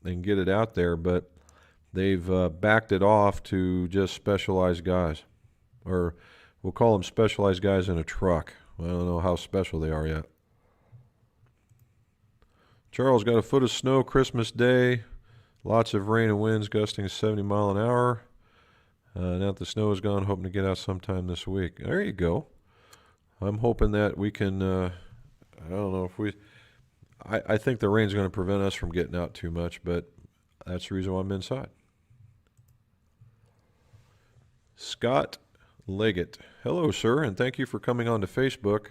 and get it out there, but they've backed it off to just specialized guys, or we'll call them specialized guys in a truck. I don't know how special they are yet. Charles got a foot of snow Christmas Day. Lots of rain and winds gusting 70 miles an hour. Now that the snow is gone, hoping to get out sometime this week. There you go. I'm hoping that we can, I don't know if I think the rain's going to prevent us from getting out too much, but that's the reason why I'm inside. Scott Leggett. Hello, sir, and thank you for coming on to Facebook.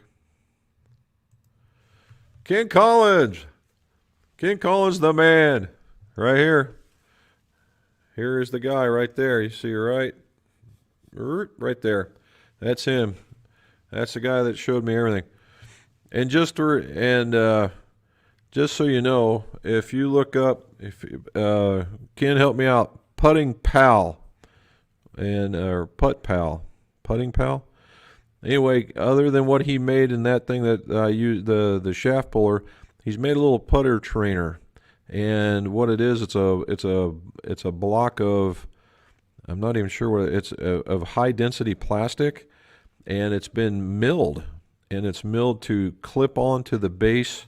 Ken Collins. Ken Collins, the man. Right here. Here is the guy right there. You see right there. That's him. That's the guy that showed me everything. And just so you know, if you look up, Ken, help me out, Putting Pal, or Putt Pal, Putting Pal. Anyway, other than what he made in that thing that I used, the shaft puller, he's made a little putter trainer. And what it is, it's a block of, I'm not even sure what it's of high density plastic, and it's been milled, and it's milled to clip onto the base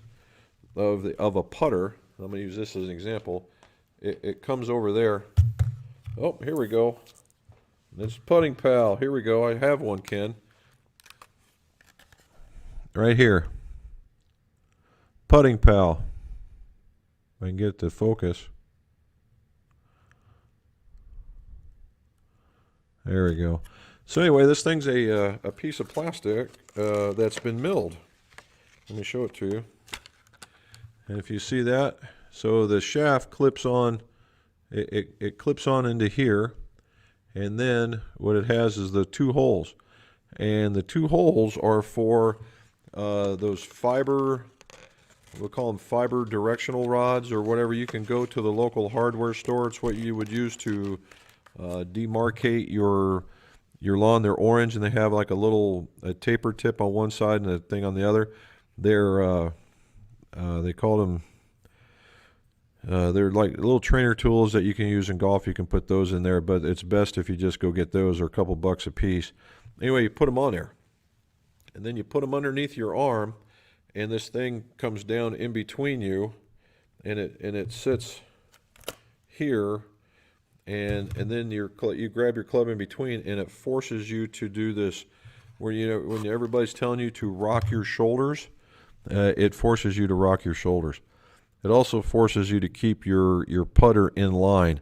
of a putter. I'm going to use this as an example. It comes over there. Oh, here we go. It's Putting Pal. Here we go. I have one, Ken. Right here. Putting Pal. If I can get it to focus. There we go. So anyway, this thing's a piece of plastic that's been milled. Let me show it to you. And if you see that, So the shaft clips on, it clips on into here, and then what it has is the two holes. And the two holes are for those fiber, we'll call them fiber directional rods or whatever. You can go to the local hardware store. It's what you would use to demarcate your lawn. They're orange, and they have like a taper tip on one side and a thing on the other. They call them, they're like little trainer tools that you can use in golf. You can put those in there, but it's best if you just go get those. They're a couple bucks a piece. Anyway, you put them on there, and then you put them underneath your arm, and this thing comes down in between you, and it sits here, and then you grab your club in between, and it forces you to do this where, you know, when everybody's telling you to rock your shoulders, it forces you to rock your shoulders. It also forces you to keep your putter in line.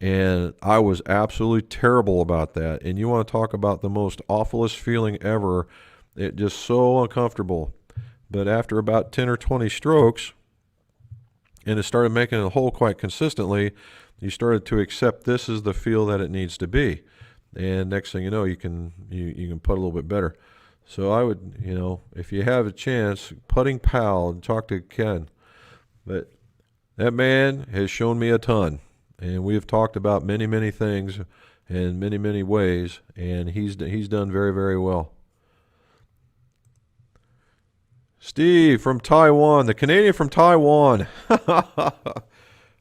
And I was absolutely terrible about that. And you want to talk about the most awfulest feeling ever. It just so uncomfortable. But after about 10 or 20 strokes, and it started making a hole quite consistently, you started to accept this is the feel that it needs to be. And next thing you know, you can putt a little bit better. So I would, you know, if you have a chance, Putting Pal, talk to Ken. But that man has shown me a ton. And we have talked about many, many things in many, many ways, and he's done very, very well. Steve from Taiwan, the Canadian from Taiwan.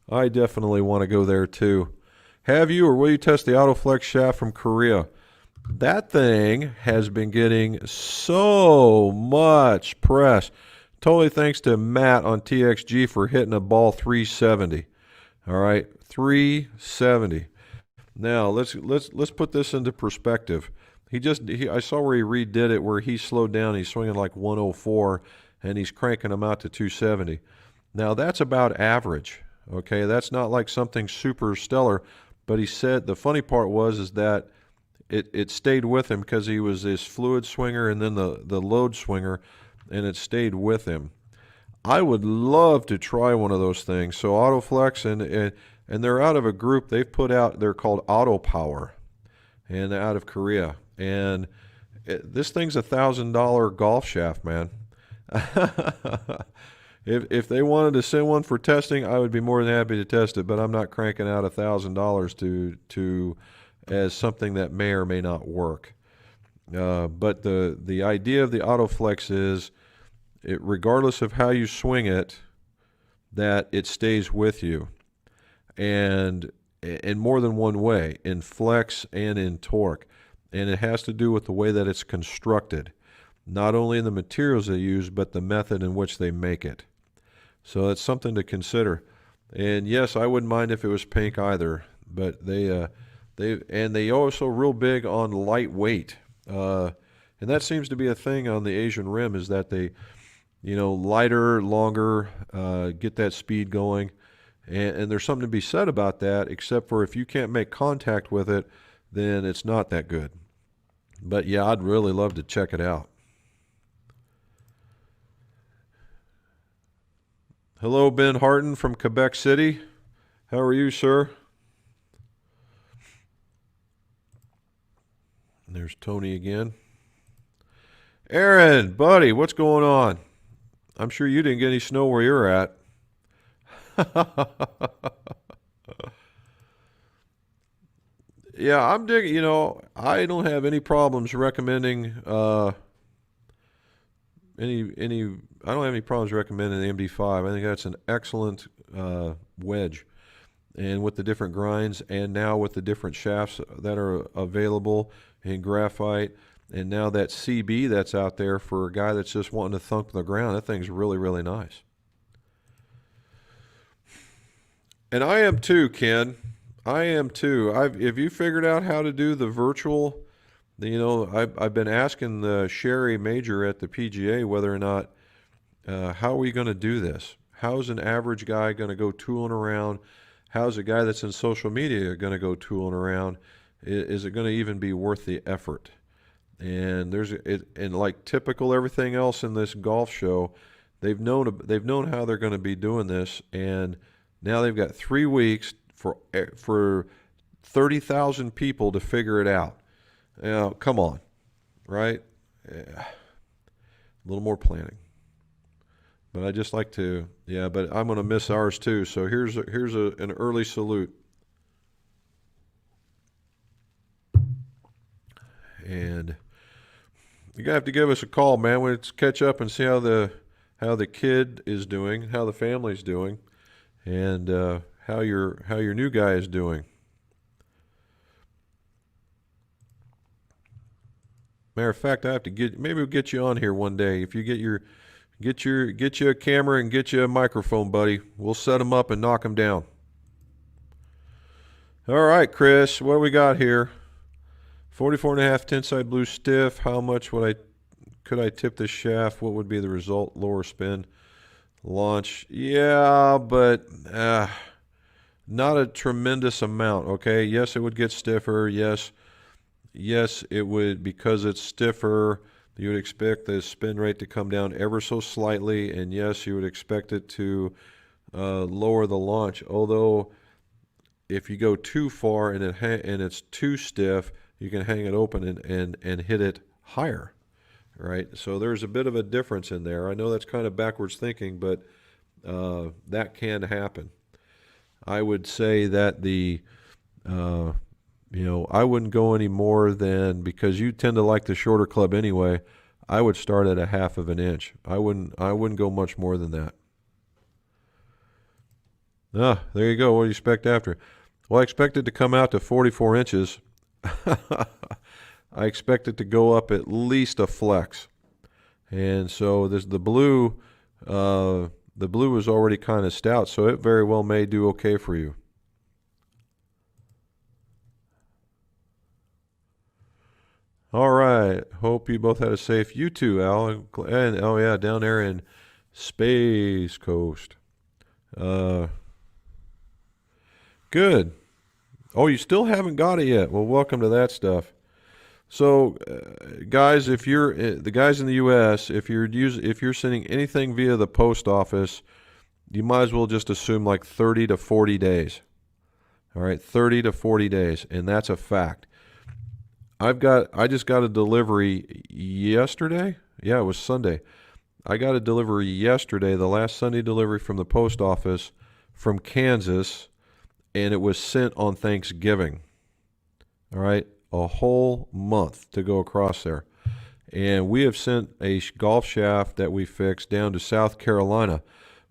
I definitely want to go there too. Have you, or will you test the Autoflex shaft from Korea? That thing has been getting so much press. Totally thanks to Matt on TXG for hitting a ball 370. All right, 370. Now let's put this into perspective. I saw where he redid it, where he slowed down. He's swinging like 104, and he's cranking them out to 270. Now that's about average. Okay, that's not like something super stellar. But he said the funny part is that it stayed with him because he was this fluid swinger and then the load swinger, and it stayed with him. I would love to try one of those things. So Autoflex, and they're out of a group they've put out. They're called Auto Power, and they're out of Korea. And this thing's $1,000 golf shaft, man. If they wanted to send one for testing, I would be more than happy to test it. But I'm not cranking out $1,000 to as something that may or may not work. But the idea of the Autoflex is, regardless of how you swing it, that it stays with you, and in more than one way, in flex and in torque. And it has to do with the way that it's constructed, not only in the materials they use, but the method in which they make it. So that's something to consider. And yes, I wouldn't mind if it was pink either, but they also real big on lightweight. And that seems to be a thing on the Asian rim, is that they, you know, lighter, longer, get that speed going. And there's something to be said about that, except for if you can't make contact with it, then it's not that good. But yeah, I'd really love to check it out. Hello, Ben Harton from Quebec City. How are you, sir? There's Tony again. Aaron, buddy, what's going on? I'm sure you didn't get any snow where you're at. Yeah, I'm digging, you know, I don't have any problems recommending I don't have any problems recommending the MD5. I think that's an excellent wedge. And with the different grinds, and now with the different shafts that are available in graphite, and now that CB that's out there for a guy that's just wanting to thump the ground, that thing's really, really nice. And I am too, Ken. I am too. Have you figured out how to do the virtual? You know, I've been asking the Sherry Major at the PGA whether or not, how are we going to do this? How's an average guy going to go tooling around? How's a guy that's in social media going to go tooling around? Is it going to even be worth the effort? And and like typical everything else in this golf show, They've known how they're going to be doing this, and now they've got 3 weeks for 30,000 people to figure it out. Now, come on, right? Yeah. A little more planning. But I just like to, yeah, but I'm going to miss ours too. So here's an early salute. And you're going to have to give us a call, man. Let's catch up and see how the kid is doing, how the family's doing, and how your new guy is doing. Matter of fact, I have to maybe we'll get you on here one day. If you get you a camera and get you a microphone, buddy. We'll set them up and knock them down. All right, Chris, what do we got here? 44.5 tenside blue stiff. How much could I tip this shaft? What would be the result? Lower spin, launch. Yeah, but not a tremendous amount. Okay. Yes, it would get stiffer. Yes, it would, because it's stiffer. You would expect the spin rate to come down ever so slightly, and yes, you would expect it to lower the launch. Although, if you go too far and it's too stiff, you can hang it open and hit it higher, right? So there's a bit of a difference in there. I know that's kind of backwards thinking, but that can happen. I would say that I wouldn't go any more than, because you tend to like the shorter club anyway, I would start at a 1/2 of an inch. I wouldn't go much more than that. There you go. What do you expect after? Well, I expect it to come out to 44 inches. I expect it to go up at least a flex. And so the blue is already kind of stout, so it very well may do okay for you. All right. Hope you both had a safe. You too, Al. And oh yeah, down there in Space Coast. Good. Oh, you still haven't got it yet. Well, welcome to that stuff. So, guys, if you're the guys in the U.S., if you're sending anything via the post office, you might as well just assume like 30 to 40 days. All right, 30 to 40 days, and that's a fact. I just got a delivery yesterday. Yeah, it was Sunday. I got a delivery yesterday, the last Sunday delivery from the post office from Kansas, and it was sent on Thanksgiving. All right, a whole month to go across there. And we have sent a golf shaft that we fixed down to South Carolina,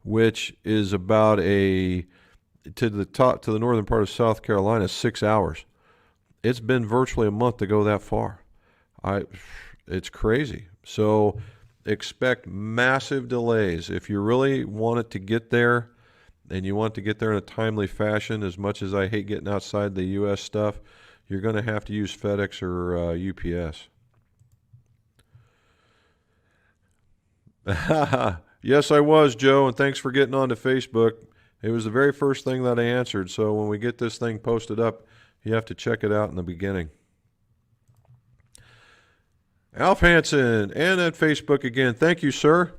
which is about to the northern part of South Carolina, 6 hours. It's been virtually a month to go that far. It's crazy. So expect massive delays. If you really want it to get there, and you want to get there in a timely fashion, as much as I hate getting outside the U.S. stuff, you're going to have to use FedEx or UPS. Yes, I was, Joe, and thanks for getting onto Facebook. It was the very first thing that I answered, so when we get this thing posted up, you have to check it out in the beginning. Alf Hansen, and at Facebook again. Thank you, sir.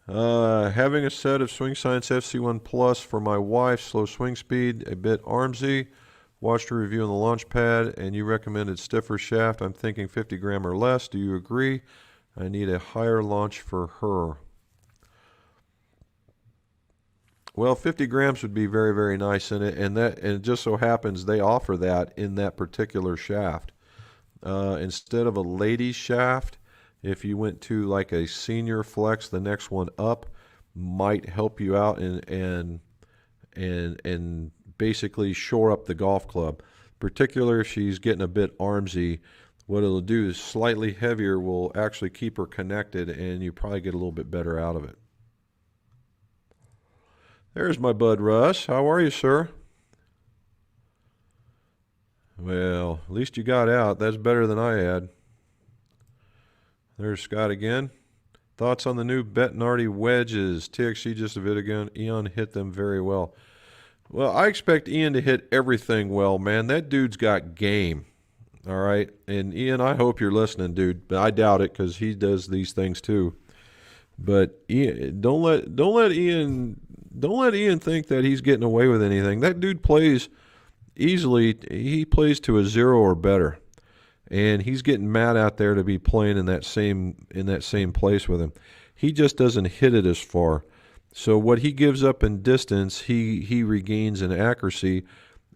Having a set of Swing Science FC1 Plus for my wife, slow swing speed, a bit armsy. Watched a review on the launch pad, and you recommended stiffer shaft. I'm thinking 50 gram or less. Do you agree? I need a higher launch for her. Well, 50 grams would be very, very nice in it, and it just so happens they offer that in that particular shaft. Instead of a ladies shaft, if you went to like a senior flex, the next one up might help you out and basically shore up the golf club. Particularly if she's getting a bit armsy, what it'll do is slightly heavier will actually keep her connected, and you probably get a little bit better out of it. There's my bud Russ. How are you, sir? Well, at least you got out. That's better than I had. There's Scott again. Thoughts on the new Bettinardi wedges? TXC just a bit ago. Ian hit them very well. Well, I expect Ian to hit everything well, man. That dude's got game. All right? And Ian, I hope you're listening, dude. But I doubt it because he does these things too. But Ian, don't let Ian think that he's getting away with anything. That dude plays easily. He plays to a 0 or better, and he's getting mad out there to be playing in that same place with him. He just doesn't hit it as far. So what he gives up in distance, he regains in accuracy.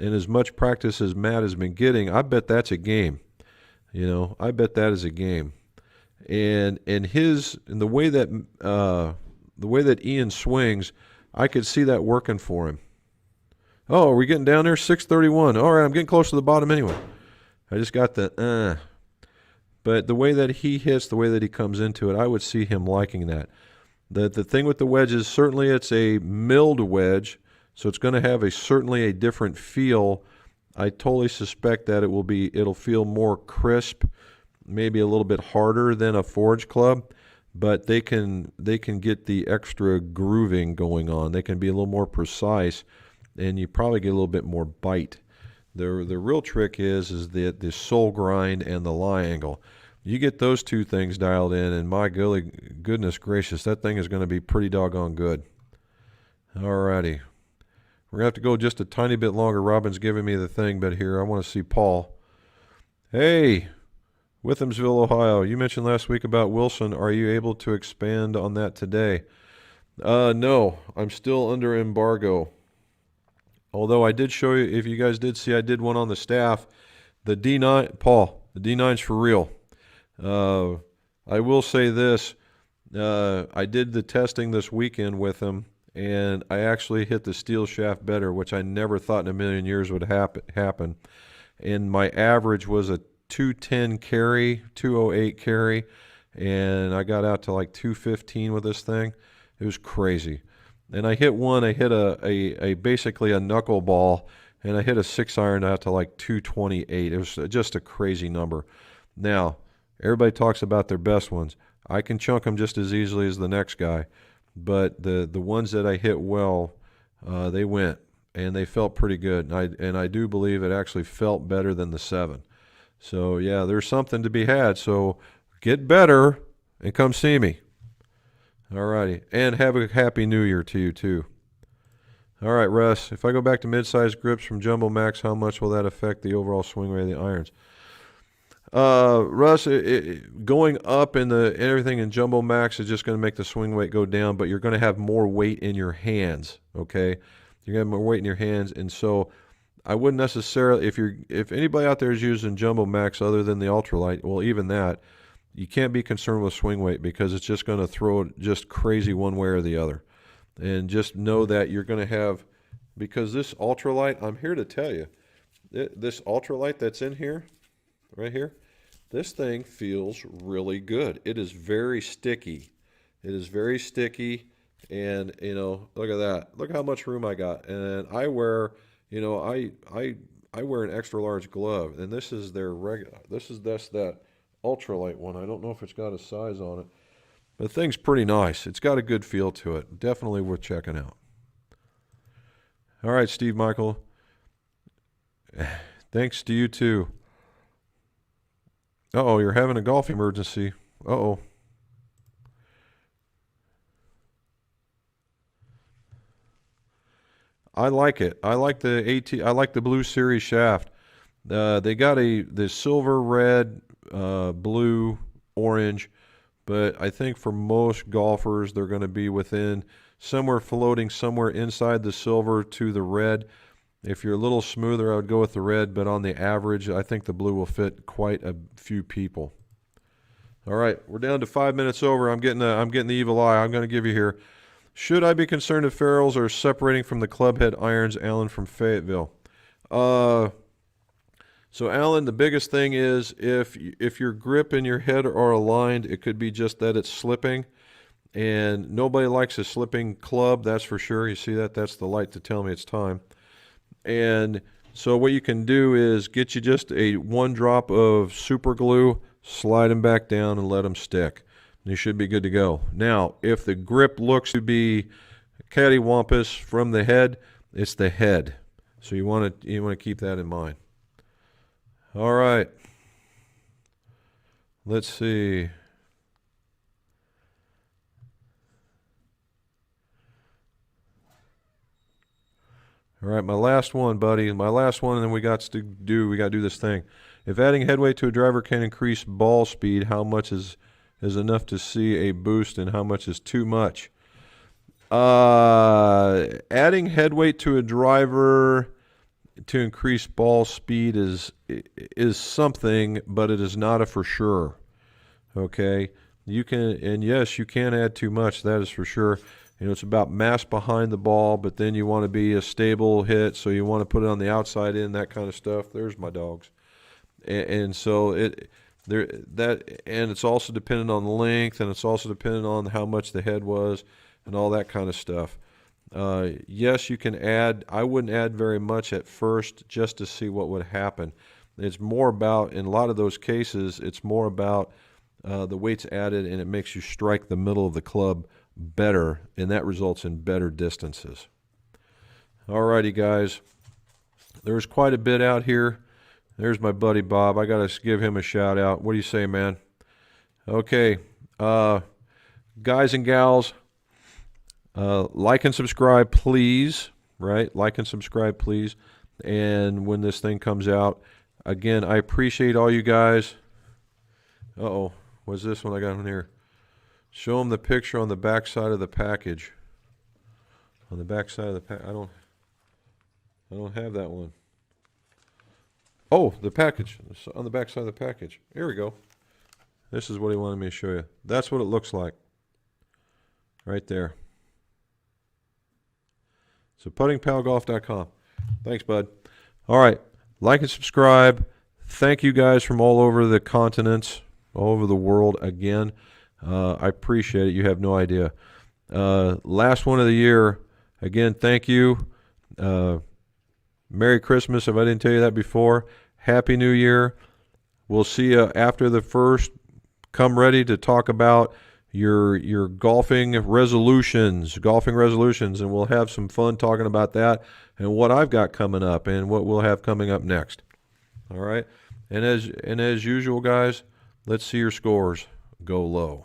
And as much practice as Matt has been getting, I bet that's a game. I bet that is a game. And the way that Ian swings, I could see that working for him. Oh, are we getting down there? 631. All right, I'm getting close to the bottom anyway. I just got the But the way that he hits, the way that he comes into it, I would see him liking that. The thing with the wedge is certainly it's a milled wedge, so it's going to have certainly a different feel. I totally suspect that it'll feel more crisp, maybe a little bit harder than a forged club, but they can get the extra grooving going on. They can be a little more precise, and you probably get a little bit more bite. The real trick is the sole grind and the lie angle. You get those two things dialed in, and my goodness gracious, that thing is going to be pretty doggone good. Alrighty. We're going to have to go just a tiny bit longer. Robin's giving me the thing, but here, I want to see Paul. Hey, Withamsville, Ohio. You mentioned last week about Wilson. Are you able to expand on that today? No, I'm still under embargo. Although I did show you, if you guys did see, I did one on the staff. The D9, Paul, the D9's for real. I will say this. I did the testing this weekend with him, and I actually hit the steel shaft better, which I never thought in a million years would happen. And my average was a 210 carry, 208 carry, and I got out to like 215 with this thing. It was crazy. And I hit a basically a knuckleball, and I hit a 6-iron out to like 228. It was just a crazy number. Now, everybody talks about their best ones. I can chunk them just as easily as the next guy, but the ones that I hit well, they went, and they felt pretty good. And I do believe it actually felt better than the 7. So yeah, there's something to be had. So get better and come see me. All righty, and have a happy New Year to you too. All right, Russ. If I go back to mid-size grips from Jumbo Max, how much will that affect the overall swing rate of the irons? Russ, going up in everything in Jumbo Max is just going to make the swing weight go down, but you're going to have more weight in your hands. Okay, you're going to have more weight in your hands, and so I wouldn't necessarily, if anybody out there is using Jumbo Max other than the ultralight, well, even that, you can't be concerned with swing weight because it's just going to throw it just crazy one way or the other. And just know that you're going to have, because this ultralight, I'm here to tell you, this ultralight that's in here, right here, this thing feels really good. It is very sticky. It is very sticky, and look at that. Look how much room I got. And I wear, I wear an extra large glove, and this is their regular. That's that ultralight one. I don't know if it's got a size on it, but the thing's pretty nice. It's got a good feel to it. Definitely worth checking out. All right, Steve Michael. Thanks to you too. Uh-oh, you're having a golf emergency. Uh-oh. I like it. I like the Blue Series shaft. They got the silver, red, blue, orange, but I think for most golfers they're going to be within floating somewhere inside the silver to the red. If you're a little smoother, I would go with the red, but on the average, I think the blue will fit quite a few people. All right, we're down to 5 minutes over. I'm getting the evil eye. I'm going to give you here. Should I be concerned if ferrules are separating from the clubhead irons? Alan from Fayetteville. So Alan, the biggest thing is if your grip and your head are aligned, it could be just that it's slipping. And nobody likes a slipping club, that's for sure. You see that? That's the light to tell me it's time. And so what you can do is get you just one drop of super glue, slide them back down, and let them stick. You should be good to go. Now, if the grip looks to be cattywampus from the head, it's the head. So you want to keep that in mind. All right. Let's see. All right, my last one, buddy. My last one, and then we got to do this thing. If adding headweight to a driver can increase ball speed, how much is enough to see a boost, and how much is too much? Adding headweight to a driver to increase ball speed is something, but it is not a for sure. Okay, you can, and yes, you can add too much. That is for sure. You know, it's about mass behind the ball, but then you want to be a stable hit, so you want to put it on the outside in, that kind of stuff. There's my dogs, and so and it's also dependent on the length, and it's also dependent on how much the head was, and all that kind of stuff. Yes, you can add. I wouldn't add very much at first, just to see what would happen. It's more about, in a lot of those cases, it's more about the weight's added, and it makes you strike the middle of the club better, and that results in better distances. Alrighty, guys. There's quite a bit out here. There's my buddy Bob. I got to give him a shout out. What do you say, man? Okay. Guys and gals, like and subscribe, please. Right? Like and subscribe, please. And when this thing comes out, again, I appreciate all you guys. Uh-oh. What's this one I got in here? Show them the picture on the back side of the package. On the back side of the package. I don't have that one. Oh, the package. On the back side of the package. Here we go. This is what he wanted me to show you. That's what it looks like. Right there. So puttingpalgolf.com. Thanks, bud. All right. Like and subscribe. Thank you guys from all over the continents, all over the world again. I appreciate it. You have no idea. Last one of the year. Again, thank you. Merry Christmas, if I didn't tell you that before. Happy New Year. We'll see you after the first. Come ready to talk about your golfing resolutions, and we'll have some fun talking about that and what I've got coming up and what we'll have coming up next. All right? And as usual, guys, let's see your scores go low.